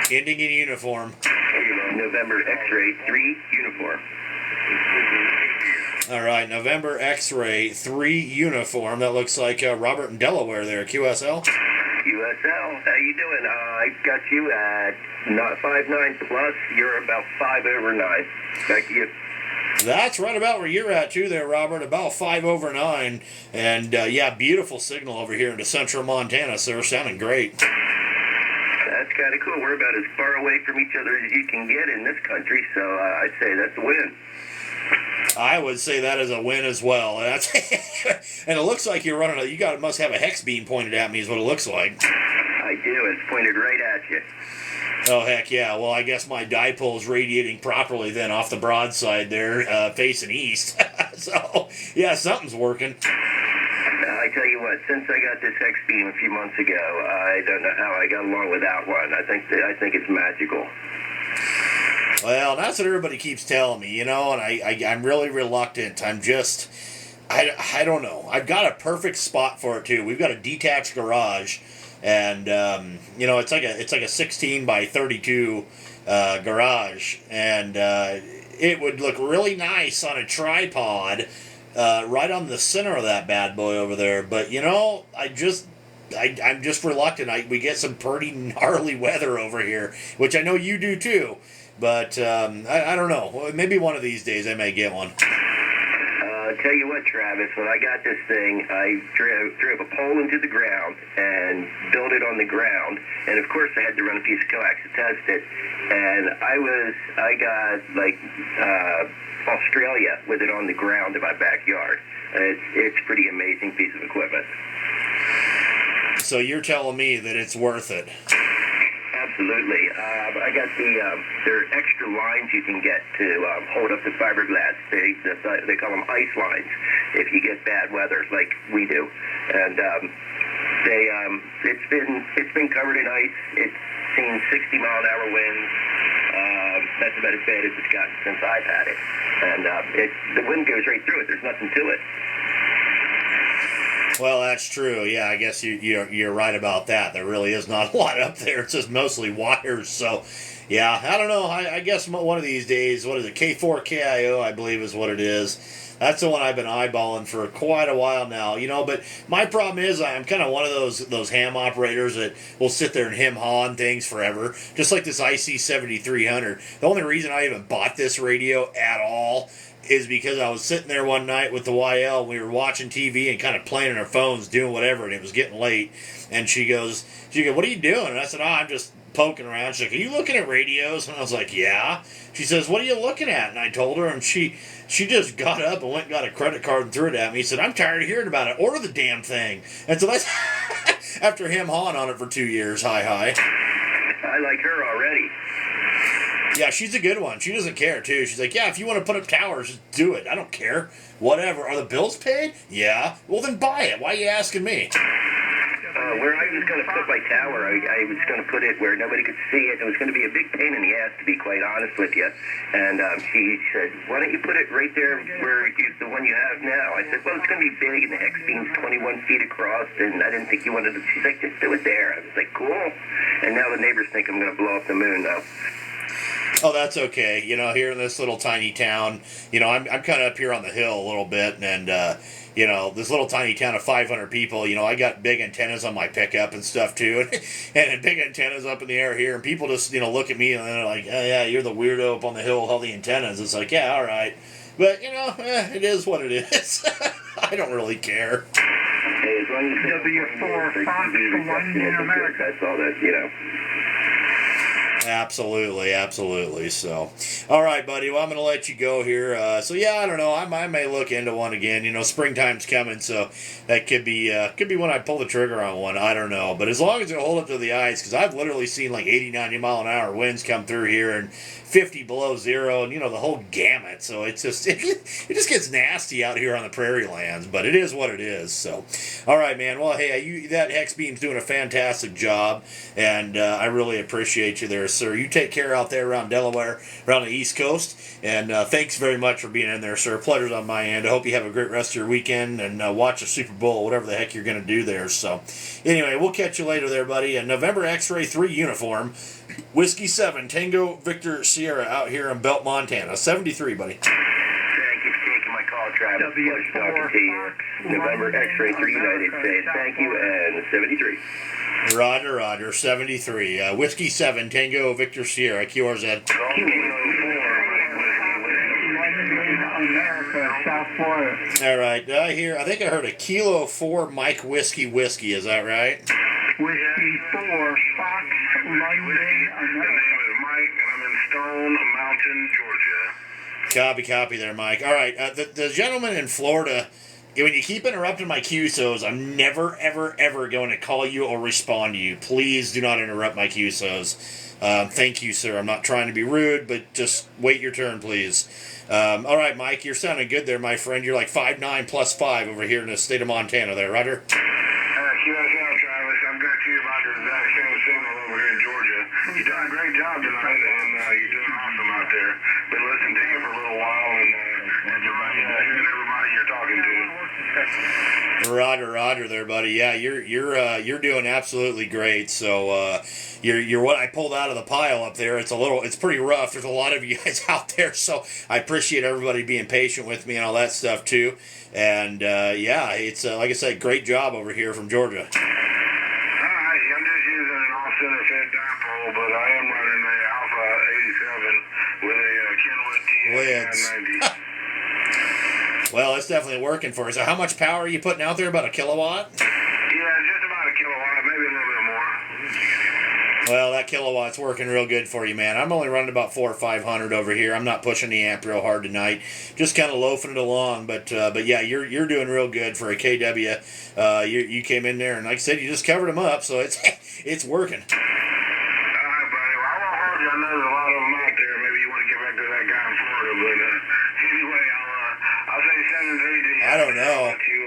Ending in uniform. November X-ray 3 uniform. All right, November X-ray 3 uniform. That looks like Robert in Delaware there, QSL. QSL, how you doing? I got you at not 5'9" plus. You're about 5/9. Back to you. That's right about where you're at too there, Robert, about 5/9. And yeah, beautiful signal over here into central Montana, sir. Sounding great. That's kind of cool. We're about as far away from each other as you can get in this country, so I'd say that's a win. I would say that is a win as well. That's and it looks like you're running. Must have a hex beam pointed at me, is what it looks like. I do. It's pointed right at you. Oh heck yeah! Well, I guess my dipole's radiating properly then off the broadside there, facing east. So yeah, something's working. I tell you what, since I got this hex beam a few months ago, I don't know how I got along without one. I think it's magical. Well, that's what everybody keeps telling me, and I'm really reluctant. I don't know. I've got a perfect spot for it too. We've got a detached garage, and it's like a 16 by 32 garage, and it would look really nice on a tripod. Right on the center of that bad boy over there. But, I'm just reluctant. We get some pretty gnarly weather over here, which I know you do too. But I don't know. Maybe one of these days I may get one. Tell you what, Travis, when I got this thing, I drove a pole into the ground and built it on the ground. And, of course, I had to run a piece of coax to test it. And I got, Australia with it on the ground in my backyard. It's a pretty amazing piece of equipment. So you're telling me that it's worth it? absolutely. I got there are extra lines you can get to hold up the fiberglass. They call them ice lines if you get bad weather like we do. And it's been covered in ice. It's seen 60-mile-an-hour winds. That's about as bad as it's gotten since I've had it. And the wind goes right through it. There's nothing to it. Well, that's true. Yeah, I guess you're right about that. There really is not a lot up there. It's just mostly wires. So, yeah, I don't know. I guess one of these days, what is it? K4KIO, I believe is what it is. That's the one I've been eyeballing for quite a while now, But my problem is I'm kind of one of those ham operators that will sit there and hem-haw on things forever, just like this IC7300. The only reason I even bought this radio at all is because I was sitting there one night with the YL, and we were watching TV and kind of playing on our phones, doing whatever, and it was getting late. And she goes, what are you doing? And I said, I'm just poking around. She's like, are you looking at radios? And I was like, yeah. She says, what are you looking at? And I told her, and she just got up and went and got a credit card and threw it at me. He said, I'm tired of hearing about it. Order the damn thing. And so that's after him hawing on it for 2 years. Hi. I like her already. Yeah, she's a good one. She doesn't care, too. She's like, yeah, if you want to put up towers, just do it. I don't care. Whatever. Are the bills paid? Yeah. Well, then buy it. Why are you asking me? Where I was going to put my tower, I was going to put it where nobody could see it. It was going to be a big pain in the ass, to be quite honest with you. And she said, why don't you put it right there where the one you have now? I said, well, it's going to be big, and the X beam's 21 feet across, and I didn't think you wanted to. She's like, just do it there. I was like, cool. And now the neighbors think I'm going to blow up the moon, though. Oh, that's okay. Here in this little tiny town, I'm kind of up here on the hill a little bit, and this little tiny town of 500 people, I got big antennas on my pickup and stuff too, and big antennas up in the air here, and people just, look at me and they're like, oh yeah, you're the weirdo up on the hill with all the antennas. It's like, yeah, all right. But, it is what it is. I don't really care. Hey, as long as W4 Fox from London, America. That's all that, Absolutely. So, all right, buddy. Well, I'm going to let you go here. So, yeah, I don't know. I may look into one again. Springtime's coming, so that could be when I pull the trigger on one. I don't know. But as long as it hold up to the ice, because I've literally seen like 80, 90 mile an hour winds come through here and 50 below zero, and the whole gamut. So it's just it just gets nasty out here on the prairie lands. But it is what it is. So, all right, man. Well, hey, that Hex Beam's doing a fantastic job, and I really appreciate you there, sir. You take care out there around Delaware, around the East Coast, and thanks very much for being in there, sir. Pleasure's on my end. I hope you have a great rest of your weekend and watch the Super Bowl, whatever the heck you're going to do there. So, anyway, we'll catch you later there, buddy. And November X-Ray 3 uniform, Whiskey 7, Tango Victor Sierra out here in Belt, Montana. 73, buddy. Thank you for taking my call, Travis. Pleasure talking to you. November X-Ray 3 United States. Thank you, and 73. Roger, 73. Whiskey 7, Tango Victor Sierra, QRZ. America, South Florida. All right, I think I heard a Kilo 4 Mike Whiskey, is that right? Whiskey 4, Fox, London, America. The name is Mike, and I'm in Stone Mountain, Georgia. Copy there, Mike. All right, the gentleman in Florida, when you keep interrupting my QSOs, I'm never, ever going to call you or respond to you. Please do not interrupt my QSOs. Thank you, sir. I'm not trying to be rude, but just wait your turn, please. All right, Mike, you're sounding good there, my friend. You're like 5'9" plus 5 over here in the state of Montana there, Roger? QSL, Travis. I've got you about the exact same signal over here in Georgia. You've done a great job tonight, and you're doing awesome out there. Been listening to you for a little while, and everybody you're talking to. Roger there, buddy. Yeah, you're doing absolutely great. So you're what I pulled out of the pile up there. It's pretty rough. There's a lot of you guys out there, so I appreciate everybody being patient with me and all that stuff too. And it's like I said, great job over here from Georgia. Alright, I'm just using an all-center fed dipole, but I am running the Alpha 87 with a Kenwood TX990. Well, it's definitely working for you. So how much power are you putting out there? About a kilowatt? Yeah, just about a kilowatt, maybe a little bit more. Well, that kilowatt's working real good for you, man. I'm only running about 400 or 500 over here. I'm not pushing the amp real hard tonight. Just kind of loafing it along. But yeah, you're doing real good for a KW. You came in there, and like I said, you just covered them up, so it's working. Alright, I know there's a lot of them out there. Maybe you want to get back to that guy in Florida, but anyway, I'll say 7-3 to you. I don't know. Let you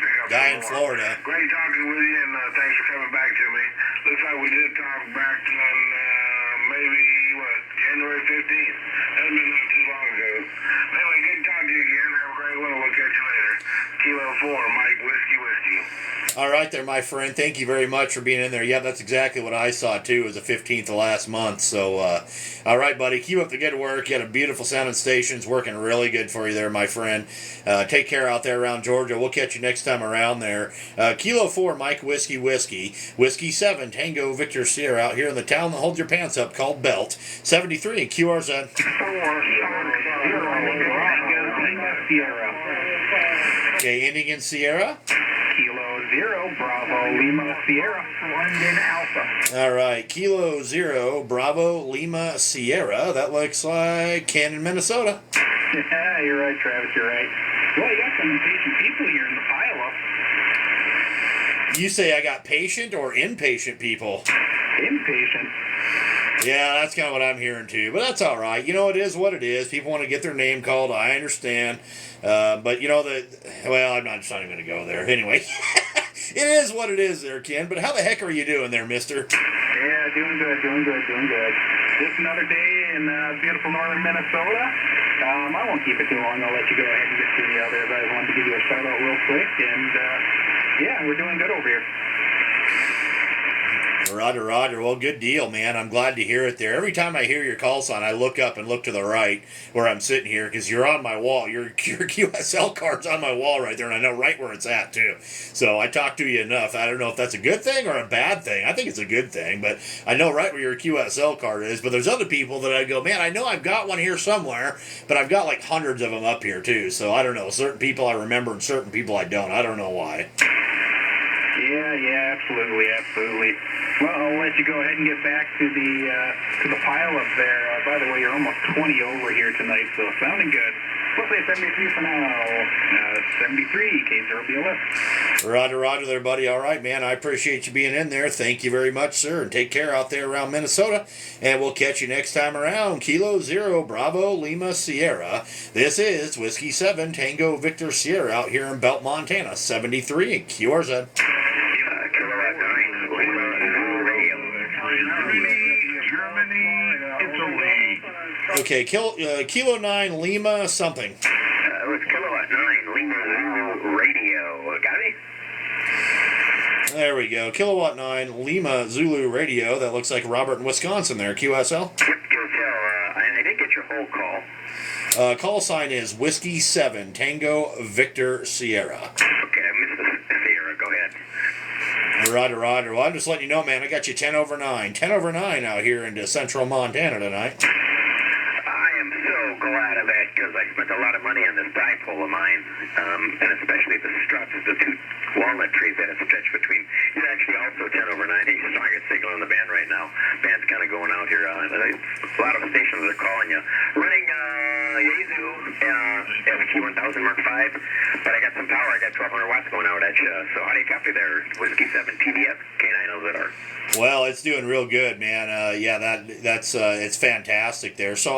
pick up Guy some in more. Florida. Great talking with you, and thanks for coming back to me. Looks like we did talk back on maybe January 15th. Hasn't been that too long ago. Anyway, good talking to you again. Have a great one. We'll catch you later. Kilo 4, Mike Whiskey. All right there, my friend. Thank you very much for being in there. Yeah, that's exactly what I saw, too. It was the 15th of last month. So, all right, buddy. Keep up the good work. You had a beautiful sounding stations working really good for you there, my friend. Take care out there around Georgia. We'll catch you next time around there. Kilo 4, Mike Whiskey. Whiskey 7, Tango Victor Sierra out here in the town that holds your pants up called Belt. 73 in QRZ. Okay, ending in Sierra. Kilo 0, Bravo, Lima, Sierra, London Alpha. All right, Kilo 0, Bravo, Lima, Sierra. That looks like Canton, Minnesota. Yeah, you're right, Travis, you're right. Well, you got some impatient people here in the pile-up. You say I got patient or impatient people? Impatient. Yeah, that's kind of what I'm hearing too. But that's all right. You know, it is what it is. People want to get their name called. I understand. But you know well, I'm not even going to go there. Anyway, it is what it is there, Ken. But how the heck are you doing there, mister? Yeah, doing good. Just another day in beautiful northern Minnesota. I won't keep it too long. I'll let you go ahead and get to the other guys. I wanted to give you a shout out real quick. And yeah, we're doing good over here. Roger. Well, good deal, man. I'm glad to hear it there. Every time I hear your call sign, I look up and look to the right where I'm sitting here because you're on my wall. Your QSL card's on my wall right there, and I know right where it's at, too. So I talk to you enough. I don't know if that's a good thing or a bad thing. I think it's a good thing, but I know right where your QSL card is. But there's other people that I go, man, I know I've got one here somewhere, but I've got like hundreds of them up here, too. So I don't know. Certain people I remember and certain people I don't. I don't know why. Yeah, absolutely. Well, I'll let you go ahead and get back to the pile up there. By the way, you're almost 20 over here tonight, so sounding good. We'll say 73 for now. 73, K0BLS. Roger there, buddy. All right, man. I appreciate you being in there. Thank you very much, sir. And take care out there around Minnesota. And we'll catch you next time around. Kilo 0, Bravo, Lima, Sierra. This is Whiskey 7, Tango Victor Sierra out here in Belt, Montana. 73 in QRZ. Okay, Kilo 9, Lima, something. It was Kilowatt 9, Lima Zulu Radio. Got me? There we go. Kilowatt 9, Lima Zulu Radio. That looks like Robert in Wisconsin there. QSL? Yep, QSL. I didn't get your whole call. Call sign is Whiskey 7, Tango Victor Sierra. Okay, I missed the Sierra. Go ahead. Roger. Well, I'm just letting you know, man, I got you 10 over 9. 10 over 9 out here into central Montana tonight. I am so glad of that because I spent a lot of money on this dipole of mine, and especially the struts, the two walnut trees that it stretched between. You're actually also 10 over 9. He's the strongest signal in the band right now. Band's kind of going out here. A lot of stations are calling you. Running Yaesu FT1000 Mark 5, but I got some power. I got 1200 watts going out at you. So how do you copy there? Whiskey 7 TDF K9LZR. Well, it's doing real good, man. That's it's fantastic there. So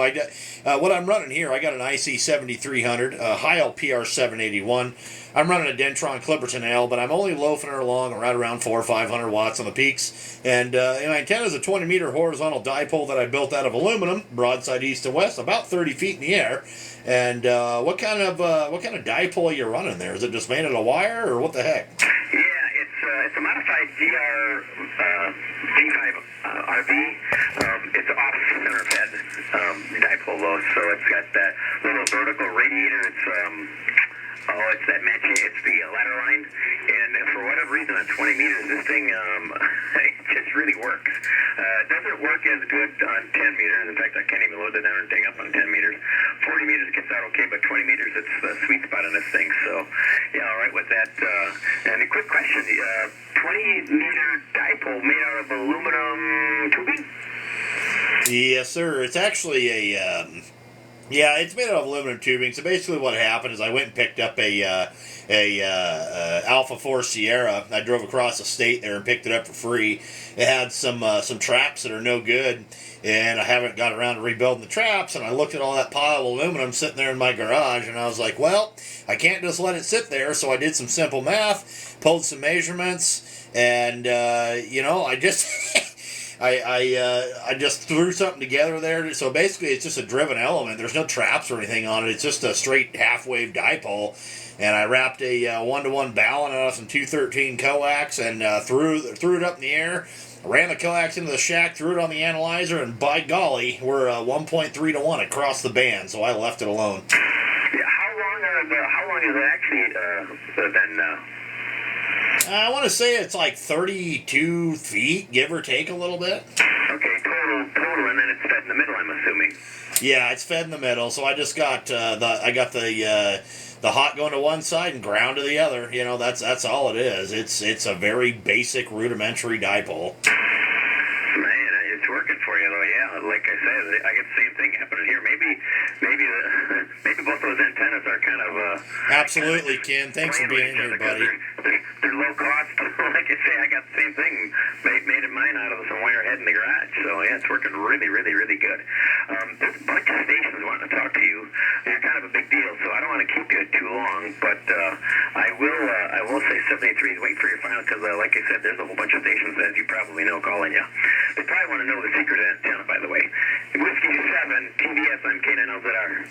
what I'm running here, I got an IC 7300, a Heil PR 781. I'm running a Dentron Clipperton L, but I'm only loafing her along right around 400 or 500 watts on the peaks. And my antenna is a 20-meter horizontal dipole that I built out of aluminum, broadside east to west, about 30 feet in the air. And what kind of dipole are you running there? Is it just made out of wire, or what the heck? Yeah, it's a modified G5 RV. It's off center fed dipole though, so it's got that little vertical radiator. It's that matching. It's the ladder line, and for whatever reason, at 20 meters, this thing it just really works. It doesn't work as good on 10 meters. In fact, I can't even load the darn thing up on 10 meters. 40 meters gets out okay, but 20 meters, it's the sweet spot on this thing. So, yeah, all right with that. And a quick question: 20-meter dipole made out of aluminum tubing? Yes, sir. It's actually Yeah, it's made out of aluminum tubing. So basically, what happened is I went and picked up a Alpha 4 Sierra. I drove across the state there and picked it up for free. It had some traps that are no good, and I haven't got around to rebuilding the traps. And I looked at all that pile of aluminum sitting there in my garage, and I was like, well, I can't just let it sit there. So I did some simple math, pulled some measurements, and I just. I just threw something together there. So basically, it's just a driven element. There's no traps or anything on it. It's just a straight half-wave dipole. And I wrapped a 1-to-1 ballon out of some 213 coax and threw it up in the air. Ran the coax into the shack, threw it on the analyzer, and by golly, we're 1.3 to 1 across the band. So I left it alone. Yeah, how long has it actually been? I want to say it's like 32 feet, give or take a little bit. Okay, total, and then it's fed in the middle, I'm assuming. Yeah, it's fed in the middle. So I just got the hot going to one side and ground to the other. That's all it is. It's a very basic rudimentary dipole. Man, it's working for you though. Yeah, like I said, I get the same thing happening here. Maybe both those antennas are kind of Absolutely, Ken. Thanks for being here, buddy. They're low cost. Like I say, I got the same thing made in mine out of some wire head in the garage. So yeah, it's working really, really, really good. There's a bunch of stations wanting to talk to you. You're kind of a big deal, so I don't want to keep you too long. But I will say 73 is waiting for your final because, like I said, there's a whole bunch of stations, as you probably know, calling you. They probably want to know the secret antenna, by the way. Whiskey 7, TBS on K9LZR.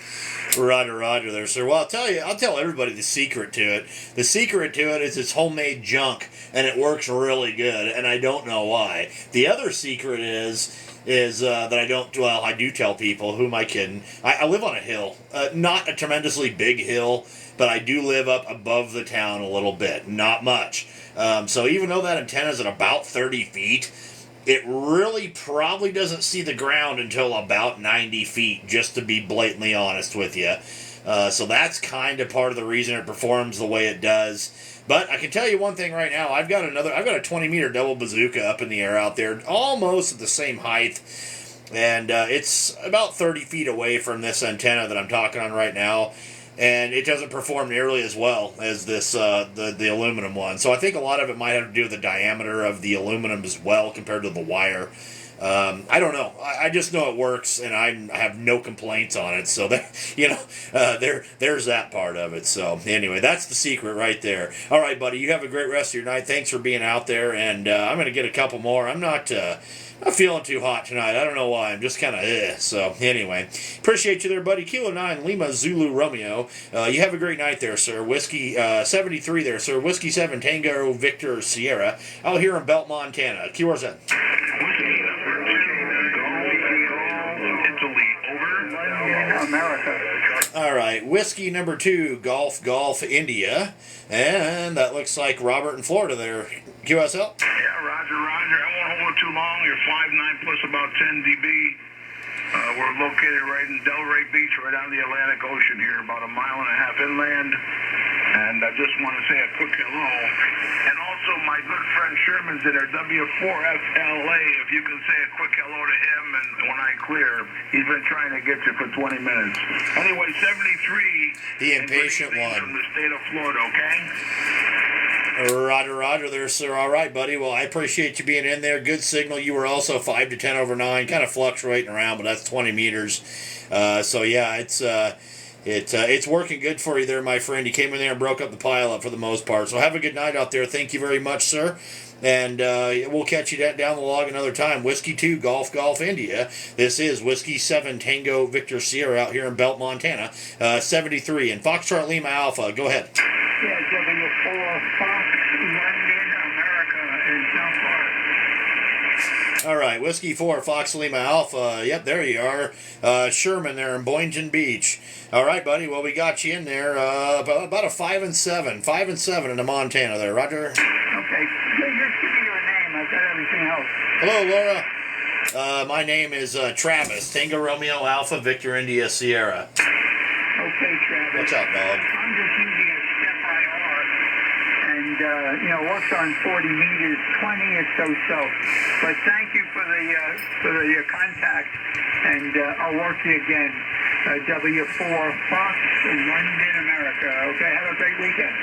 Roger there, sir. Well, I'll tell everybody the secret to it. The secret to it is it's homemade junk, and it works really good, and I don't know why. The other secret is that I do tell people, who am I kidding? I live on a hill, not a tremendously big hill, but I do live up above the town a little bit, not much. So even though that antenna is at about 30 feet, it really probably doesn't see the ground until about 90 feet, just to be blatantly honest with you. So that's kind of part of the reason it performs the way it does. But I can tell you one thing right now. I've got a 20-meter double bazooka up in the air out there, almost at the same height. And it's about 30 feet away from this antenna that I'm talking on right now. And it doesn't perform nearly as well as this the aluminum one. So I think a lot of it might have to do with the diameter of the aluminum as well compared to the wire. I don't know. I just know it works, and I have no complaints on it. So that there's that part of it. So anyway, that's the secret right there. All right, buddy. You have a great rest of your night. Thanks for being out there, and I'm gonna get a couple more. I'm not feeling too hot tonight. I don't know why. I'm just kind of So anyway, appreciate you there, buddy. Kilo 9 Lima Zulu Romeo. You have a great night there, sir. Whiskey 73 there, sir. Whiskey 7 Tango Victor Sierra out here in Belt, Montana. QRZ. America. All right, whiskey number 2, Golf India, and that looks like Robert in Florida there. QSL. Yeah, Roger. I won't hold it too long. You're 5'9" plus about 10 dB. We're located right in Delray Beach, right on the Atlantic Ocean here, about 1.5 miles inland. And I just want to say a quick hello. And also my good friend Sherman's in there, W4FLA. If you can say a quick hello to him, and when I clear, he's been trying to get you for 20 minutes. Anyway, 73. The impatient one. From the state of Florida, okay? Roger there, sir. All right, buddy. Well, I appreciate you being in there. Good signal. You were also 5 to 10 over 9, kind of fluctuating around, but that's 20 meters. So yeah, it's working good for you there, my friend. You came in there and broke up the pile up for the most part. So have a good night out there. Thank you very much, sir. And we'll catch you down the log another time. Whiskey 2 Golf India. This is Whiskey 7 Tango Victor Sierra out here in Belt, Montana. 73 and Foxtrot Lima Alpha. Go ahead. Yeah, W4 Fox London, America in South Florida. All right, Whiskey 4 Fox Lima Alpha. Yep, there you are. Sherman there in Boynton Beach. All right, buddy. Well, we got you in there. About a 5 and 7. 5 and 7 into Montana there. Roger. Okay. Just give me your name. I've got everything else. Hello, Laura. My name is Travis. Tango Romeo Alpha Victor India Sierra. Okay, Travis. What's up, dog? I'm just using a step IR, and works on 40 meters, 20 or so. But thank you for the contact, and I'll work you again. W4 Fox, London, America. Okay, have a great weekend.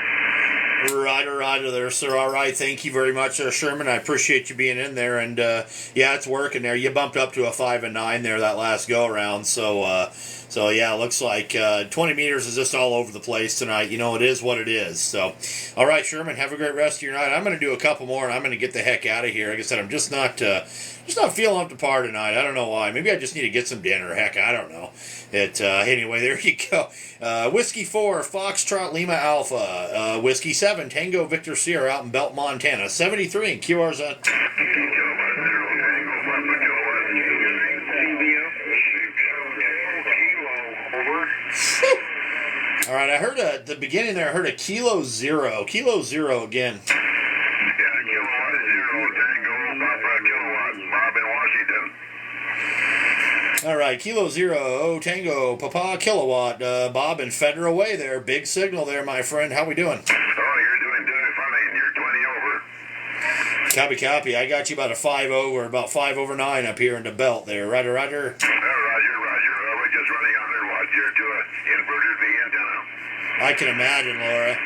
Roger there, sir. All right, thank you very much, Sherman. I appreciate you being in there, and yeah, it's working there. You bumped up to a 5 and 9 there that last go around, so yeah, it looks like 20 meters is just all over the place tonight. You know, it is what it is. So, all right, Sherman, have a great rest of your night. I'm going to do a couple more, and I'm going to get the heck out of here. Like I said, I'm just not feeling up to par tonight. I don't know why. Maybe I just need to get some dinner. Heck, I don't know. Anyway, there you go. Whiskey 4, Foxtrot Lima Alpha. Whiskey 7, Tango Victor Sierra out in Belt, Montana. 73 and QR's on. All right, I heard at the beginning there, I heard a Kilo Zero. Kilo Zero again. Yeah, Kilowatt 0, Tango, Papa Kilowatt, Bob in Washington. All right, Kilo Zero, Tango, Papa Kilowatt, Bob in Federal Way there. Big signal there, my friend. How we doing? Oh, you're doing funny, and you're 20 over. Copy. I got you about a 5 over, about 5 over 9 up here in the Belt there. Roger. Roger. We're just running on their watch here to an inverted V antenna. I can imagine, Laura.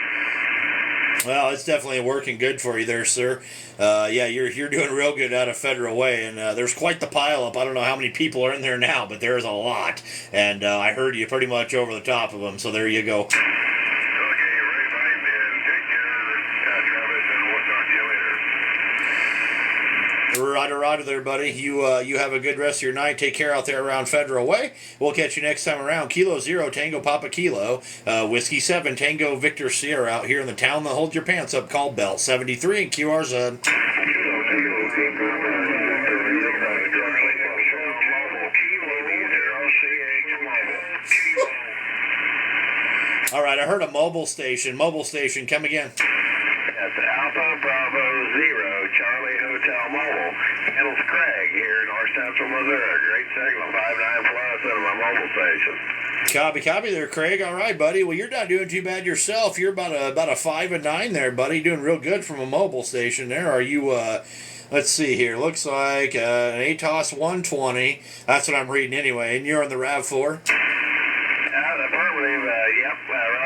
Well, it's definitely working good for you there, sir. Yeah, you're doing real good out of Federal Way, and there's quite the pileup. I don't know how many people are in there now, but there's a lot. And I heard you pretty much over the top of them, so there you go. Okay, right fine, man. Take care, Travis, and we'll talk to you later. Roger there, buddy. You have a good rest of your night. Take care out there around Federal Way. We'll catch you next time around. Kilo Zero, Tango Papa Kilo. Whiskey 7, Tango Victor Sierra out here in the town that holds your pants up called Belt. 73 and QR's All right, I heard a mobile station. Mobile station, come again. That's Alpha Bravo 0, Charlie Hotel Mobile. Handles Craig here in North Central Missouri. Great signal, 5.9 plus in my mobile station. Copy there, Craig. All right, buddy. Well, you're not doing too bad yourself. You're about a 5 and 9 there, buddy. Doing real good from a mobile station there. Are you? Let's see here. Looks like an ATOS 120. That's what I'm reading anyway. And you're on the RAV4.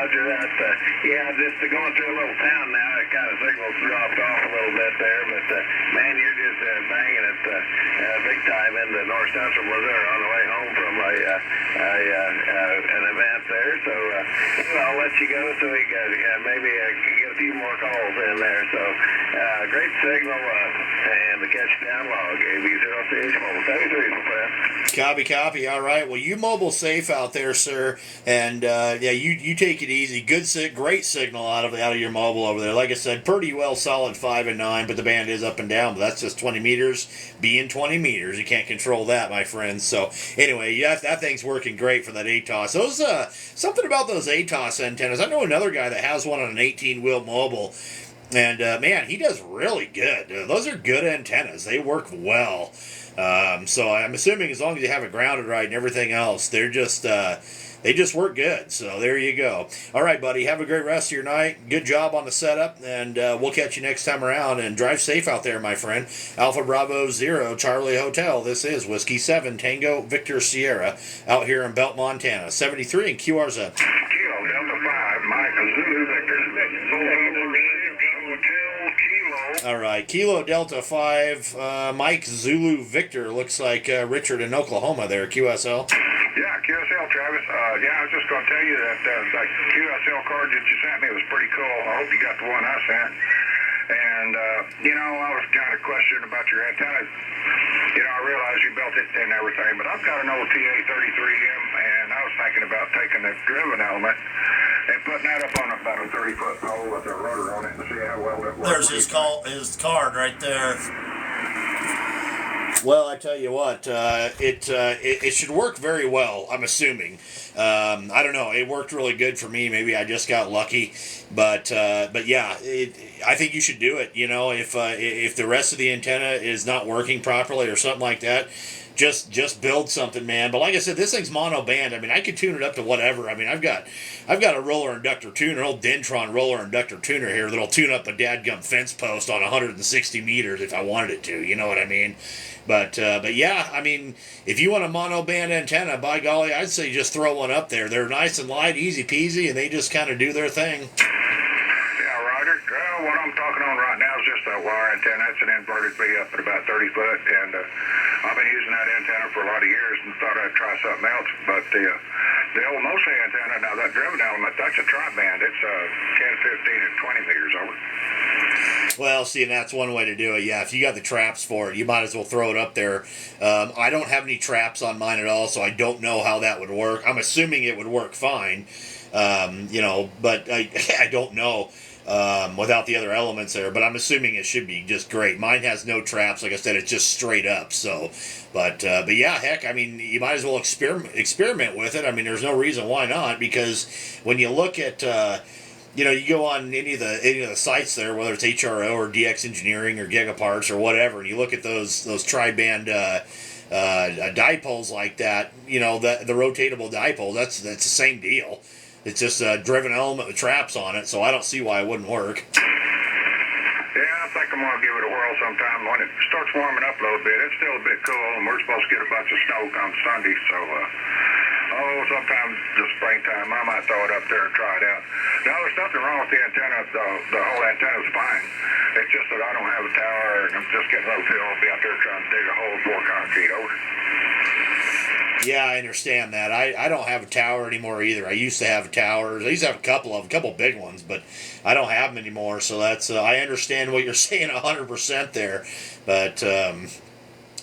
Roger that. Yeah, just going through a little town now. It kind of signals dropped off a little bit there, but man, you're just banging it big time into North Central Missouri on the way home from an event there. So I'll let you go so we can maybe get a few more calls in there. So great signal and the catch down log AB0CH Mobile 73, my friend. Copy. All right. Well, you mobile safe out there, sir, and yeah, you take it easy. Great signal out of your mobile over there. Like I said, pretty well solid 5 and 9, but the band is up and down. But that's just 20 meters. Being 20 meters, you can't control that, my friends. So anyway, yeah, that thing's working great for that ATOS. Those something about those ATOS antennas. I know another guy that has one on an 18-wheel mobile. And, man, he does really good. Those are good antennas. They work well. So I'm assuming as long as you have it grounded right and everything else, they just work good. So there you go. All right, buddy. Have a great rest of your night. Good job on the setup. And we'll catch you next time around. And drive safe out there, my friend. Alpha Bravo 0, Charlie Hotel. This is Whiskey 7, Tango Victor Sierra out here in Belt, Montana. 73 and QRZ. Kilo Delta 5, Mike Zulu Victor. All right, Kilo Delta 5, Mike Zulu Victor. Looks like Richard in Oklahoma there, QSL. Yeah, QSL, Travis. Yeah, I was just going to tell you that that QSL card that you sent me was pretty cool. I hope you got the one I sent. And, I was kind of questioning about your antennas. I realized you built it and everything, but I've got an old TA33M, and I was thinking about taking the driven element and putting that up on about a 30-foot pole with a rotor on it and see how well it works. There's his card right there. Well, I tell you what, it should work very well, I'm assuming. I don't know. It worked really good for me. Maybe I just got lucky. But yeah, I think you should do it. If the rest of the antenna is not working properly or something like that, just build something, man. But like I said, this thing's mono band. I mean, I could tune it up to whatever. I mean, I've got a roller inductor tuner, old Dentron roller inductor tuner here that'll tune up a dadgum fence post on 160 meters if I wanted it to. You know what I mean? But yeah, I mean, if you want a monoband antenna, by golly, I'd say just throw one up there. They're nice and light, easy peasy, and they just kind of do their thing. Yeah, Roger. What I'm talking on right now is just that wire antenna. It's an inverted V up at about 30 foot, and I've been using that antenna for a lot of years and thought I'd try something else. But the old Mose antenna, now that driven element, that's a tri-band. It's 10, 15, and 20 meters over. Well, see, and that's one way to do it. Yeah, if you got the traps for it, you might as well throw it up there. I don't have any traps on mine at all, so I don't know how that would work. I'm assuming it would work fine, but I don't know without the other elements there. But I'm assuming it should be just great. Mine has no traps. Like I said, it's just straight up. So, but yeah, heck, I mean, you might as well experiment with it. I mean, there's no reason why not, because when you look at you go on any of the sites there, whether it's HRO or DX Engineering or Gigaparts or whatever, and you look at those tri-band dipoles like that, the rotatable dipole, that's the same deal. It's just a driven element with traps on it, so I don't see why it wouldn't work. Yeah, I think I'm going to give it a whirl sometime. When it starts warming up a little bit, it's still a bit cool, and we're supposed to get a bunch of snow come Sunday, so sometime this springtime, I might throw it up there and try it out. Now, there's nothing wrong with the antenna. The whole antenna's fine. It's just that I don't have a tower, and I'm just getting low till. I'll be out there trying to dig a hole for concrete over. Yeah, I understand that. I don't have a tower anymore either. I used to have towers. I used to have a couple big ones, but I don't have them anymore. So that's I understand what you're saying 100% there. But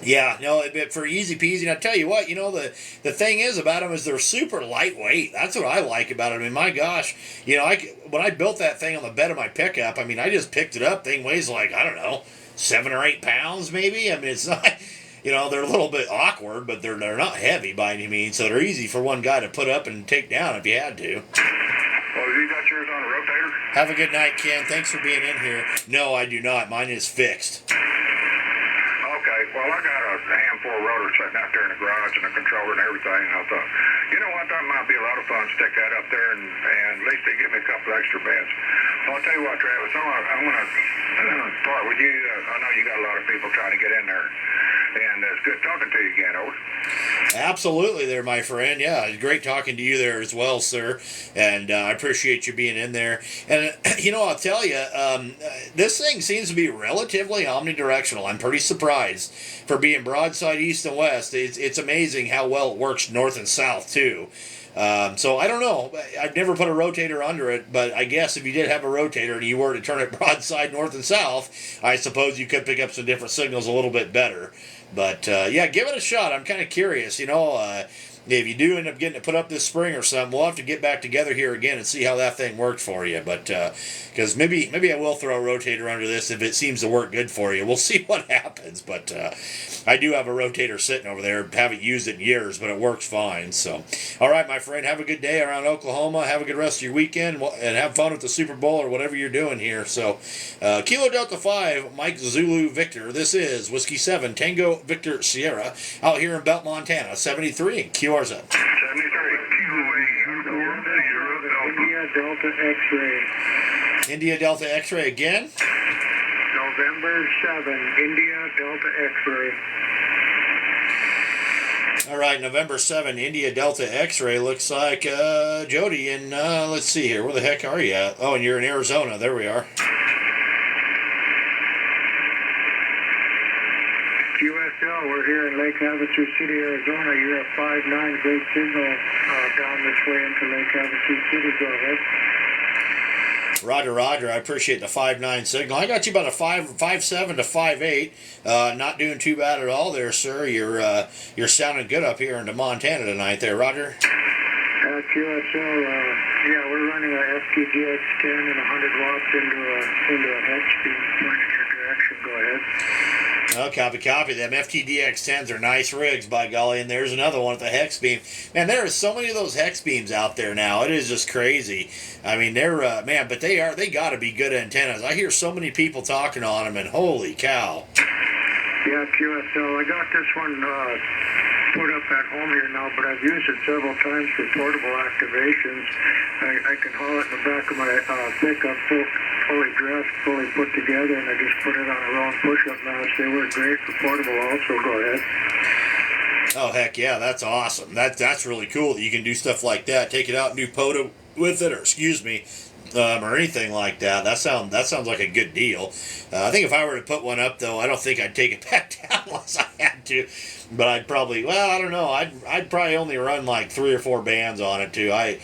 yeah, no, for easy peasy. And I tell you what, the thing is about them is they're super lightweight. That's what I like about them. I mean, my gosh, when I built that thing on the bed of my pickup, I mean, I just picked it up. Thing weighs like, I don't know, 7 or 8 pounds maybe. I mean, it's not. They're a little bit awkward, but they're not heavy by any means, so they're easy for one guy to put up and take down if you had to. Well, you got yours on a rotator? Have a good night, Ken. Thanks for being in here. No, I do not. Mine is fixed. Okay, well, I got a handful of rotors sitting out there in the garage and a controller and everything, and I thought, you know what, that might be a lot of fun to stick that up there, and at least they give me a couple extra beds. Well, I'll tell you what, Travis, I'm going to start with you. I know you got a lot of people trying to get in there. And it's good talking to you again, over. Absolutely there, my friend. Yeah, it's great talking to you there as well, sir. And I appreciate you being in there. And, I'll tell you, this thing seems to be relatively omnidirectional. I'm pretty surprised for being broadside east and west. It's amazing how well it works north and south, too. So I don't know. I've never put a rotator under it, but I guess if you did have a rotator and you were to turn it broadside north and south, I suppose you could pick up some different signals a little bit better. But yeah, give it a shot. I'm kind of curious. If you do end up getting it put up this spring or something, we'll have to get back together here again and see how that thing worked for you. But because maybe I will throw a rotator under this if it seems to work good for you. We'll see what happens. But I do have a rotator sitting over there. Haven't used it in years, but it works fine. So, all right, my friend, have a good day around Oklahoma. Have a good rest of your weekend and have fun with the Super Bowl or whatever you're doing here. So, Kilo Delta 5, Mike Zulu Victor. This is Whiskey 7 Tango Victor Sierra out here in Belt, Montana. 73 and QRZ. 73. India Delta X-ray. India Delta X-ray again? November 7, India Delta X-ray. All right, November 7, India Delta X-ray. Looks like Jody in, let's see here. Where the heck are you at? Oh, and you're in Arizona. There we are. QSL, we're here in Lake Havasu City, Arizona. You're at 5-9, great signal down this way into Lake Havasu City. Go ahead. Roger. I appreciate the 5.9 signal. I got you about a 5.7 to 5.8. Not doing too bad at all there, sir. You're sounding good up here into Montana tonight there, Roger. QSL, yeah, we're running a FTGX10 and 100 watts into a hex beam pointed in your direction. Go ahead. Oh, copy. Them FTDX10s are nice rigs, by golly, and there's another one with the hex beam. Man, there are so many of those hex beams out there now. It is just crazy. I mean, they're, but they got to be good antennas. I hear so many people talking on them, and holy cow. Yeah, QSL, I got this one put up at home here now, but I've used it several times for portable activations. I can haul it in the back of my pickup, fully dressed, fully put together, and I just put it on a round push-up mast. They work great for portable also. Go ahead. Oh, heck yeah, that's awesome. That's really cool that you can do stuff like that. Take it out and do POTA with it, or excuse me, or anything like that. That sounds like a good deal. I think if I were to put one up, though, I don't think I'd take it back down unless I had to. But I'd probably, well, I don't know. I'd probably only run like 3 or 4 bands on it too. I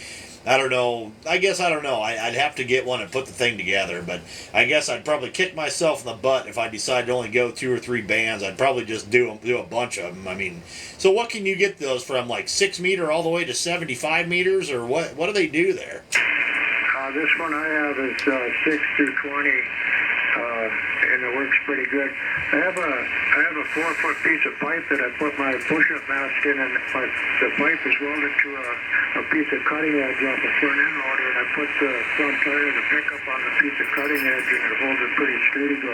don't know. I guess I don't know. I'd have to get one and put the thing together. But I guess I'd probably kick myself in the butt if I decided to only go 2 or 3 bands. I'd probably just do a bunch of them. I mean, so what can you get those from? Like 6 meter all the way to 75 meters, or what? What do they do there? This one I have is 6 through 20, and it works pretty good. I have a 4-foot piece of pipe that I put my push-up mast in, and the pipe is welded to a piece of cutting edge off a front end loader, and I put the front tire of the pickup on the piece of cutting edge, and it holds it pretty sturdy. Go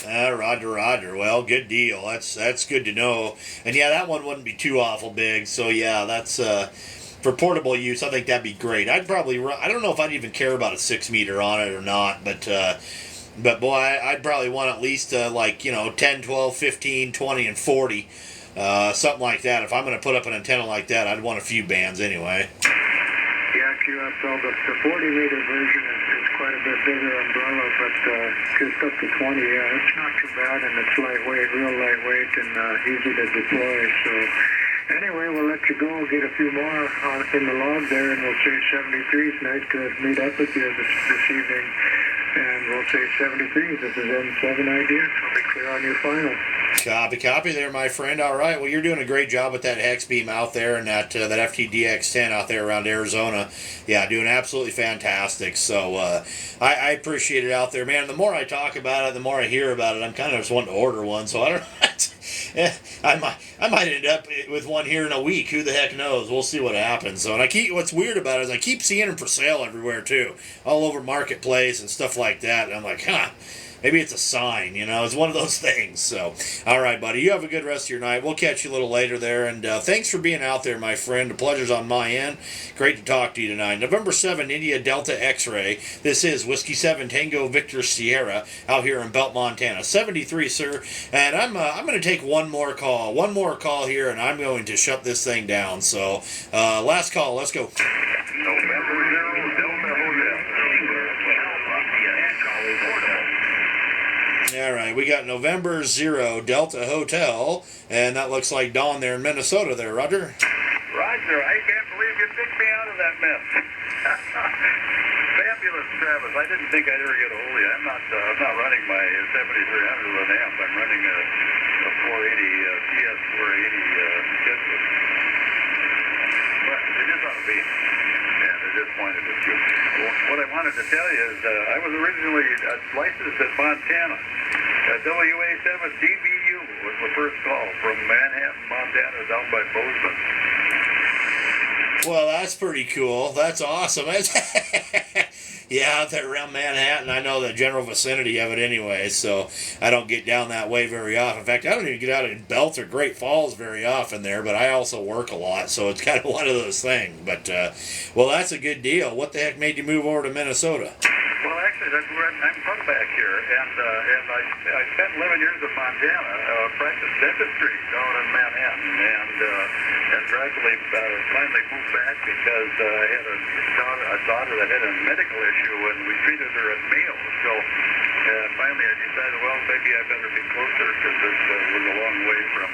ahead. Roger. Well, good deal. That's good to know. And yeah, that one wouldn't be too awful big. So yeah, that's for portable use. I think that'd be great. I'd probably run. I don't know if I'd even care about a 6 meter on it or not, but boy, I'd probably want at least like 10, 12, 15, 20, and 40, something like that. If I'm going to put up an antenna like that, I'd want a few bands anyway. Yeah, QSL, the 40 meter version is quite a bit bigger umbrella, but just up to 20, yeah, it's not too bad, and it's lightweight, real lightweight, and easy to deploy. So anyway, we'll let you go, get a few more in the log there, and we'll say 73 is nice to meet up with you this evening. And we'll say 73. This is M7 Ideas. I'll be clear on your final. Copy there, my friend. All right. Well, you're doing a great job with that hex beam out there and that FTDX10 out there around Arizona. Yeah, doing absolutely fantastic. So I appreciate it out there, man. The more I talk about it, the more I hear about it. I'm kind of just wanting to order one. So I don't know. I might end up with one here in a week. Who the heck knows? We'll see what happens. So, and what's weird about it is I keep seeing them for sale everywhere too, all over Marketplace and stuff like that. And I'm like, maybe it's a sign, it's one of those things. So, all right, buddy, you have a good rest of your night. We'll catch you a little later there. And thanks for being out there, my friend. The pleasure's on my end. Great to talk to you tonight. November 7, India Delta X-Ray. This is Whiskey 7 Tango Victor Sierra out here in Belt, Montana. 73, sir. And I'm going to take one more call. One more call here, and I'm going to shut this thing down. So, last call. Let's go. November 0, Delta All right, we got November 0 Delta Hotel, and that looks like Dawn there in Minnesota there, Roger. Roger, I can't believe you picked me out of that mess. Fabulous, Travis. I didn't think I'd ever get a hold of you. I'm not running my 7300 with an amp. I'm running a 480 PS 480 Kismet. But it is on a beam, and it is pointed at you. What I wanted to tell you is I was originally licensed at Montana. WA7DBU was the first call from Manhattan, Montana, down by Bozeman. Well, that's pretty cool. That's awesome. Yeah, out there around Manhattan, I know the general vicinity of it anyway, so I don't get down that way very often. In fact, I don't even get out of Belt or Great Falls very often there, but I also work a lot, so it's kind of one of those things. But, well, that's a good deal. What the heck made you move over to Minnesota? Well, actually, I'm from back here, and I spent 11 years in Montana, practiced dentistry down in Manhattan, and gradually finally moved back because I had a daughter that had a medical issue, and we treated her at Mayo. So finally I decided, well, maybe I better be closer because this was a long way from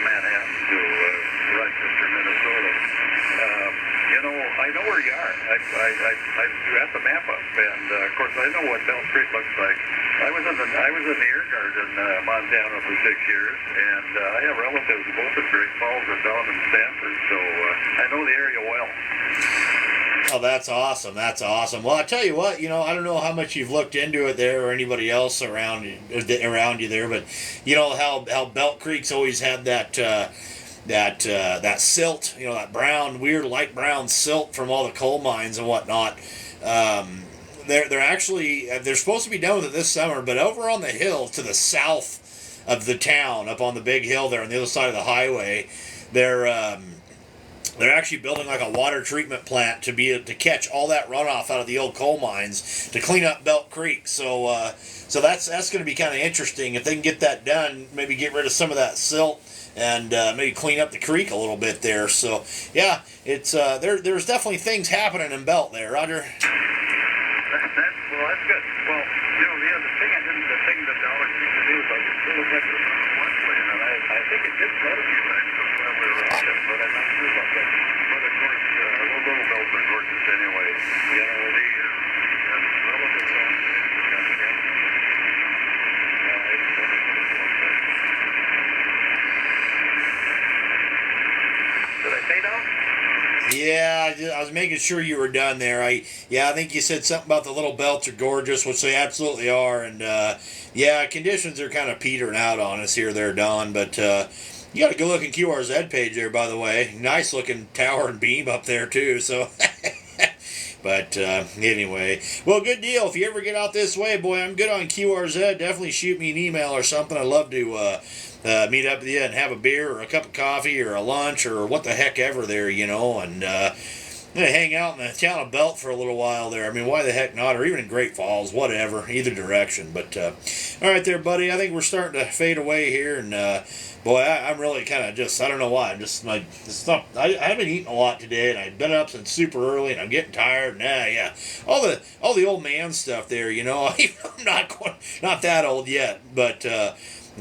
Manhattan to Rochester, Minnesota. I know where you are. I threw at the map up, and of course I know what Bell Street looks like. I was in the Air Guard in Montana for 6 years, and I have relatives both in Great Falls and down in Stanford, so I know the area well. Oh, that's awesome. That's awesome. Well, I tell you what, I don't know how much you've looked into it there or anybody else around you there, but how Belt Creek's always had that silt, that brown, weird light brown silt from all the coal mines and whatnot. They're supposed to be done with it this summer, but over on the hill to the south the town up on the big hill there on the other side of the highway. They're actually building like a water treatment plant to catch all that runoff out of the old coal mines to clean up Belt Creek. So that's going to be kind of interesting if they can get that done. Maybe get rid of some of that silt and maybe clean up the creek a little bit there. So yeah, it's there's definitely things happening in Belt there, Roger. That's good. Well, the thing that Dollar used to do is like it's still effective one way, and I think it did quite a few times when we were out there, but I'm not sure about that. But of course, little Belford horses anyway. You know, the relatives on Did I say no? Yeah, I was making sure you were done there. I think you said something about the little belts are gorgeous, which they absolutely are. And, yeah, conditions are kind of petering out on us here there, Don. But you got a good-looking QRZ page there, by the way. Nice-looking tower and beam up there, too. So, but anyway. Well, good deal. If you ever get out this way, boy, I'm good on QRZ. Definitely shoot me an email or something. I'd love to meet up with you and have a beer or a cup of coffee or a lunch or what the heck ever there, you know, and hang out in the town of Belt for a little while there. I mean, why the heck not? Or even in Great Falls, whatever, either direction. But all right there, buddy. I think we're starting to fade away here, and boy, I'm really kind of just, I don't know why. I'm just like, I haven't eaten a lot today, and I've been up since super early, and I'm getting tired. And all the old man stuff there, you know. I'm not that old yet, but.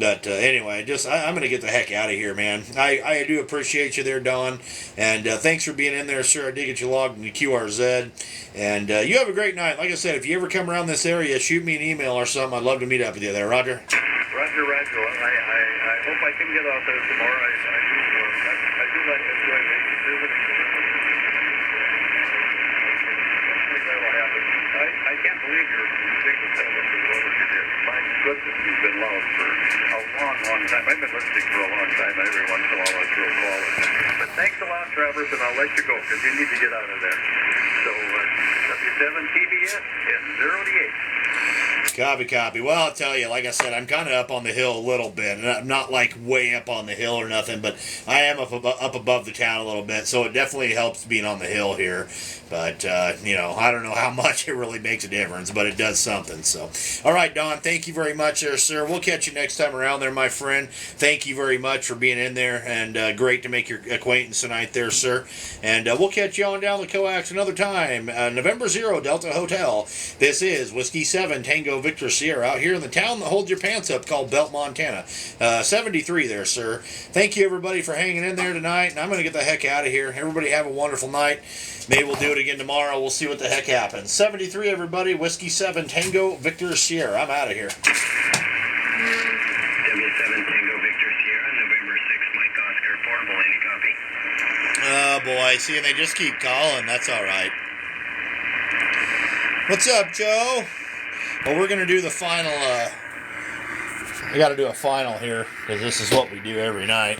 Anyway, I'm going to get the heck out of here, man. I do appreciate you there, Don. And thanks for being in there, sir. I did get you logged into QRZ. And you have a great night. Like I said, if you ever come around this area, shoot me an email or something. I'd love to meet up with you there, Roger. Roger. I hope I can get out there tomorrow. I do like enjoy visiting. Hopefully that will happen. I can't believe you're taking the over here. My goodness, you've been loud for a long time. I've been listening for a long time. Every once in a while I throw a call. But thanks a lot, Travis, and I'll let you go because you need to get out of there. So, W7TBS and 0 to 8. Copy. Well, I'll tell you, like I said, I'm kind of up on the hill a little bit. And I'm not like way up on the hill or nothing, but I am up above the town a little bit. So it definitely helps being on the hill here. But, you know, I don't know how much it really makes a difference, but it does something. So, all right, Don, thank you very much there, sir. We'll catch you next time around there, my friend. Thank you very much for being in there, and great to make your acquaintance tonight there, sir. And we'll catch you on down the coax another time. November 0, Delta Hotel. This is Whiskey 7, Tango Victor Sierra, out here in the town that holds your pants up called Belt, Montana. 73 there, sir. Thank you, everybody, for hanging in there tonight, and I'm going to get the heck out of here. Everybody have a wonderful night. Maybe we'll do it again tomorrow. We'll see what the heck happens. 73, everybody. Whiskey 7, Tango Victor Sierra. I'm out of here. 77 Tango Victor Sierra, November 6, Mike Oscar, portable, any copy? Oh, boy. See, and they just keep calling. That's all right. What's up, Joe? Well, we're going to do the final, I got to do a final here, because this is what we do every night.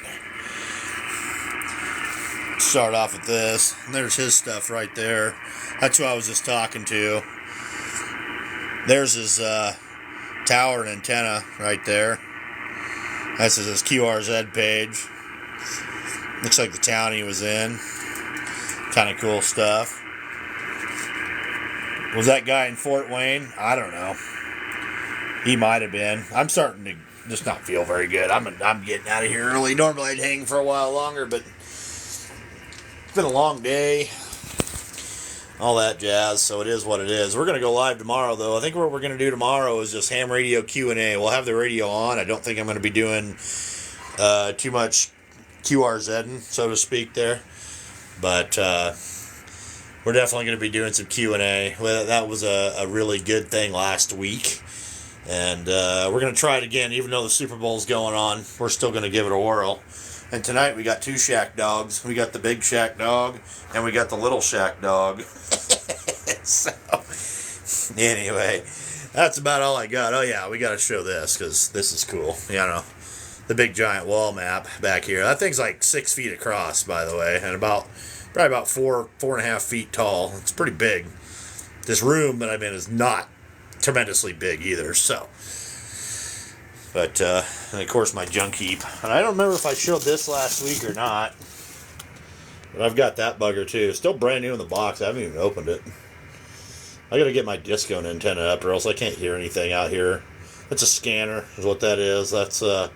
Start off with this. There's his stuff right there. That's who I was just talking to. There's his tower and antenna right there. That's his QRZ page. Looks like the town he was in. Kind of cool stuff. Was that guy in Fort Wayne? I don't know. He might have been. I'm starting to just not feel very good. I'm getting out of here early. Normally I'd hang for a while longer, but it's been a long day. All that jazz, so it is what it is. We're going to go live tomorrow, though. I think what we're going to do tomorrow is just ham radio Q&A. We'll have the radio on. I don't think I'm going to be doing too much QRZing, so to speak, there. But we're definitely going to be doing some Q&A. Well, that was a really good thing last week. And we're going to try it again, even though the Super Bowl's going on. We're still going to give it a whirl. And tonight we got two shack dogs. We got the big shack dog, and we got the little shack dog. So, anyway, that's about all I got. Oh, yeah, we got to show this, because this is cool. You know, the big giant wall map back here. That thing's like 6 feet across, by the way, and probably about 4.5 feet tall. It's pretty big. This room that I'm in is not tremendously big either, so But, and of course my junk heap. And I don't remember if I showed this last week or not. But I've got that bugger too. Still brand new in the box. I haven't even opened it. I gotta get my disco antenna up or else I can't hear anything out here. It's a scanner is what that is. That's a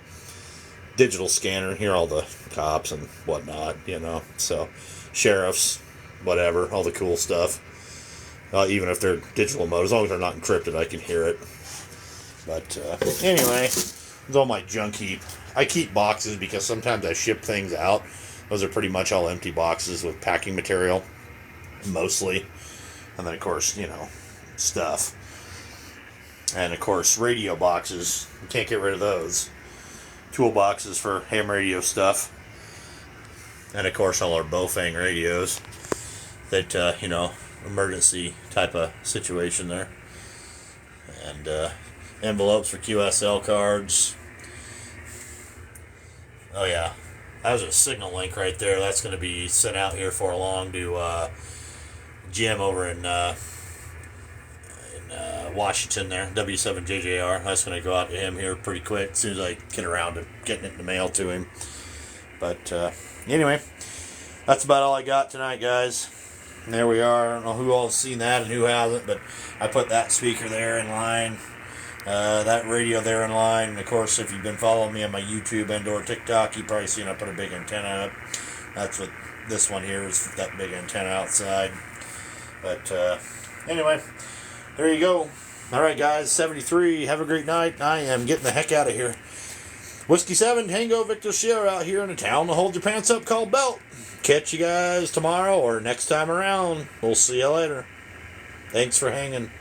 digital scanner. Hear all the cops and whatnot, you know. So, sheriffs, whatever, all the cool stuff. Even if they're digital mode, as long as they're not encrypted, I can hear it. But anyway, it's all my junk heap. I keep boxes because sometimes I ship things out. Those are pretty much all empty boxes with packing material, mostly. And then, of course, you know, stuff. And, of course, radio boxes. You can't get rid of those. Tool boxes for ham radio stuff. And, of course, all our Bofang radios. That, you know, emergency type of situation there. And envelopes for QSL cards. Oh, yeah. That was a signal link right there. That's going to be sent out here for long to Jim over in Washington there, W7JJR. That's going to go out to him here pretty quick as soon as I get around to getting it in the mail to him. But anyway, that's about all I got tonight, guys. And there we are. I don't know who all's seen that and who hasn't, but I put that speaker there in line, that radio there in line. And of course, if you've been following me on my YouTube and or TikTok, you've probably seen I put a big antenna up. That's what this one here is, that big antenna outside. But anyway, there you go. All right, guys, 73. Have a great night. I am getting the heck out of here. Whiskey 7, Tango Victor Sierra out here in a town to hold your pants up called Belt. Catch you guys tomorrow or next time around. We'll see you later. Thanks for hanging.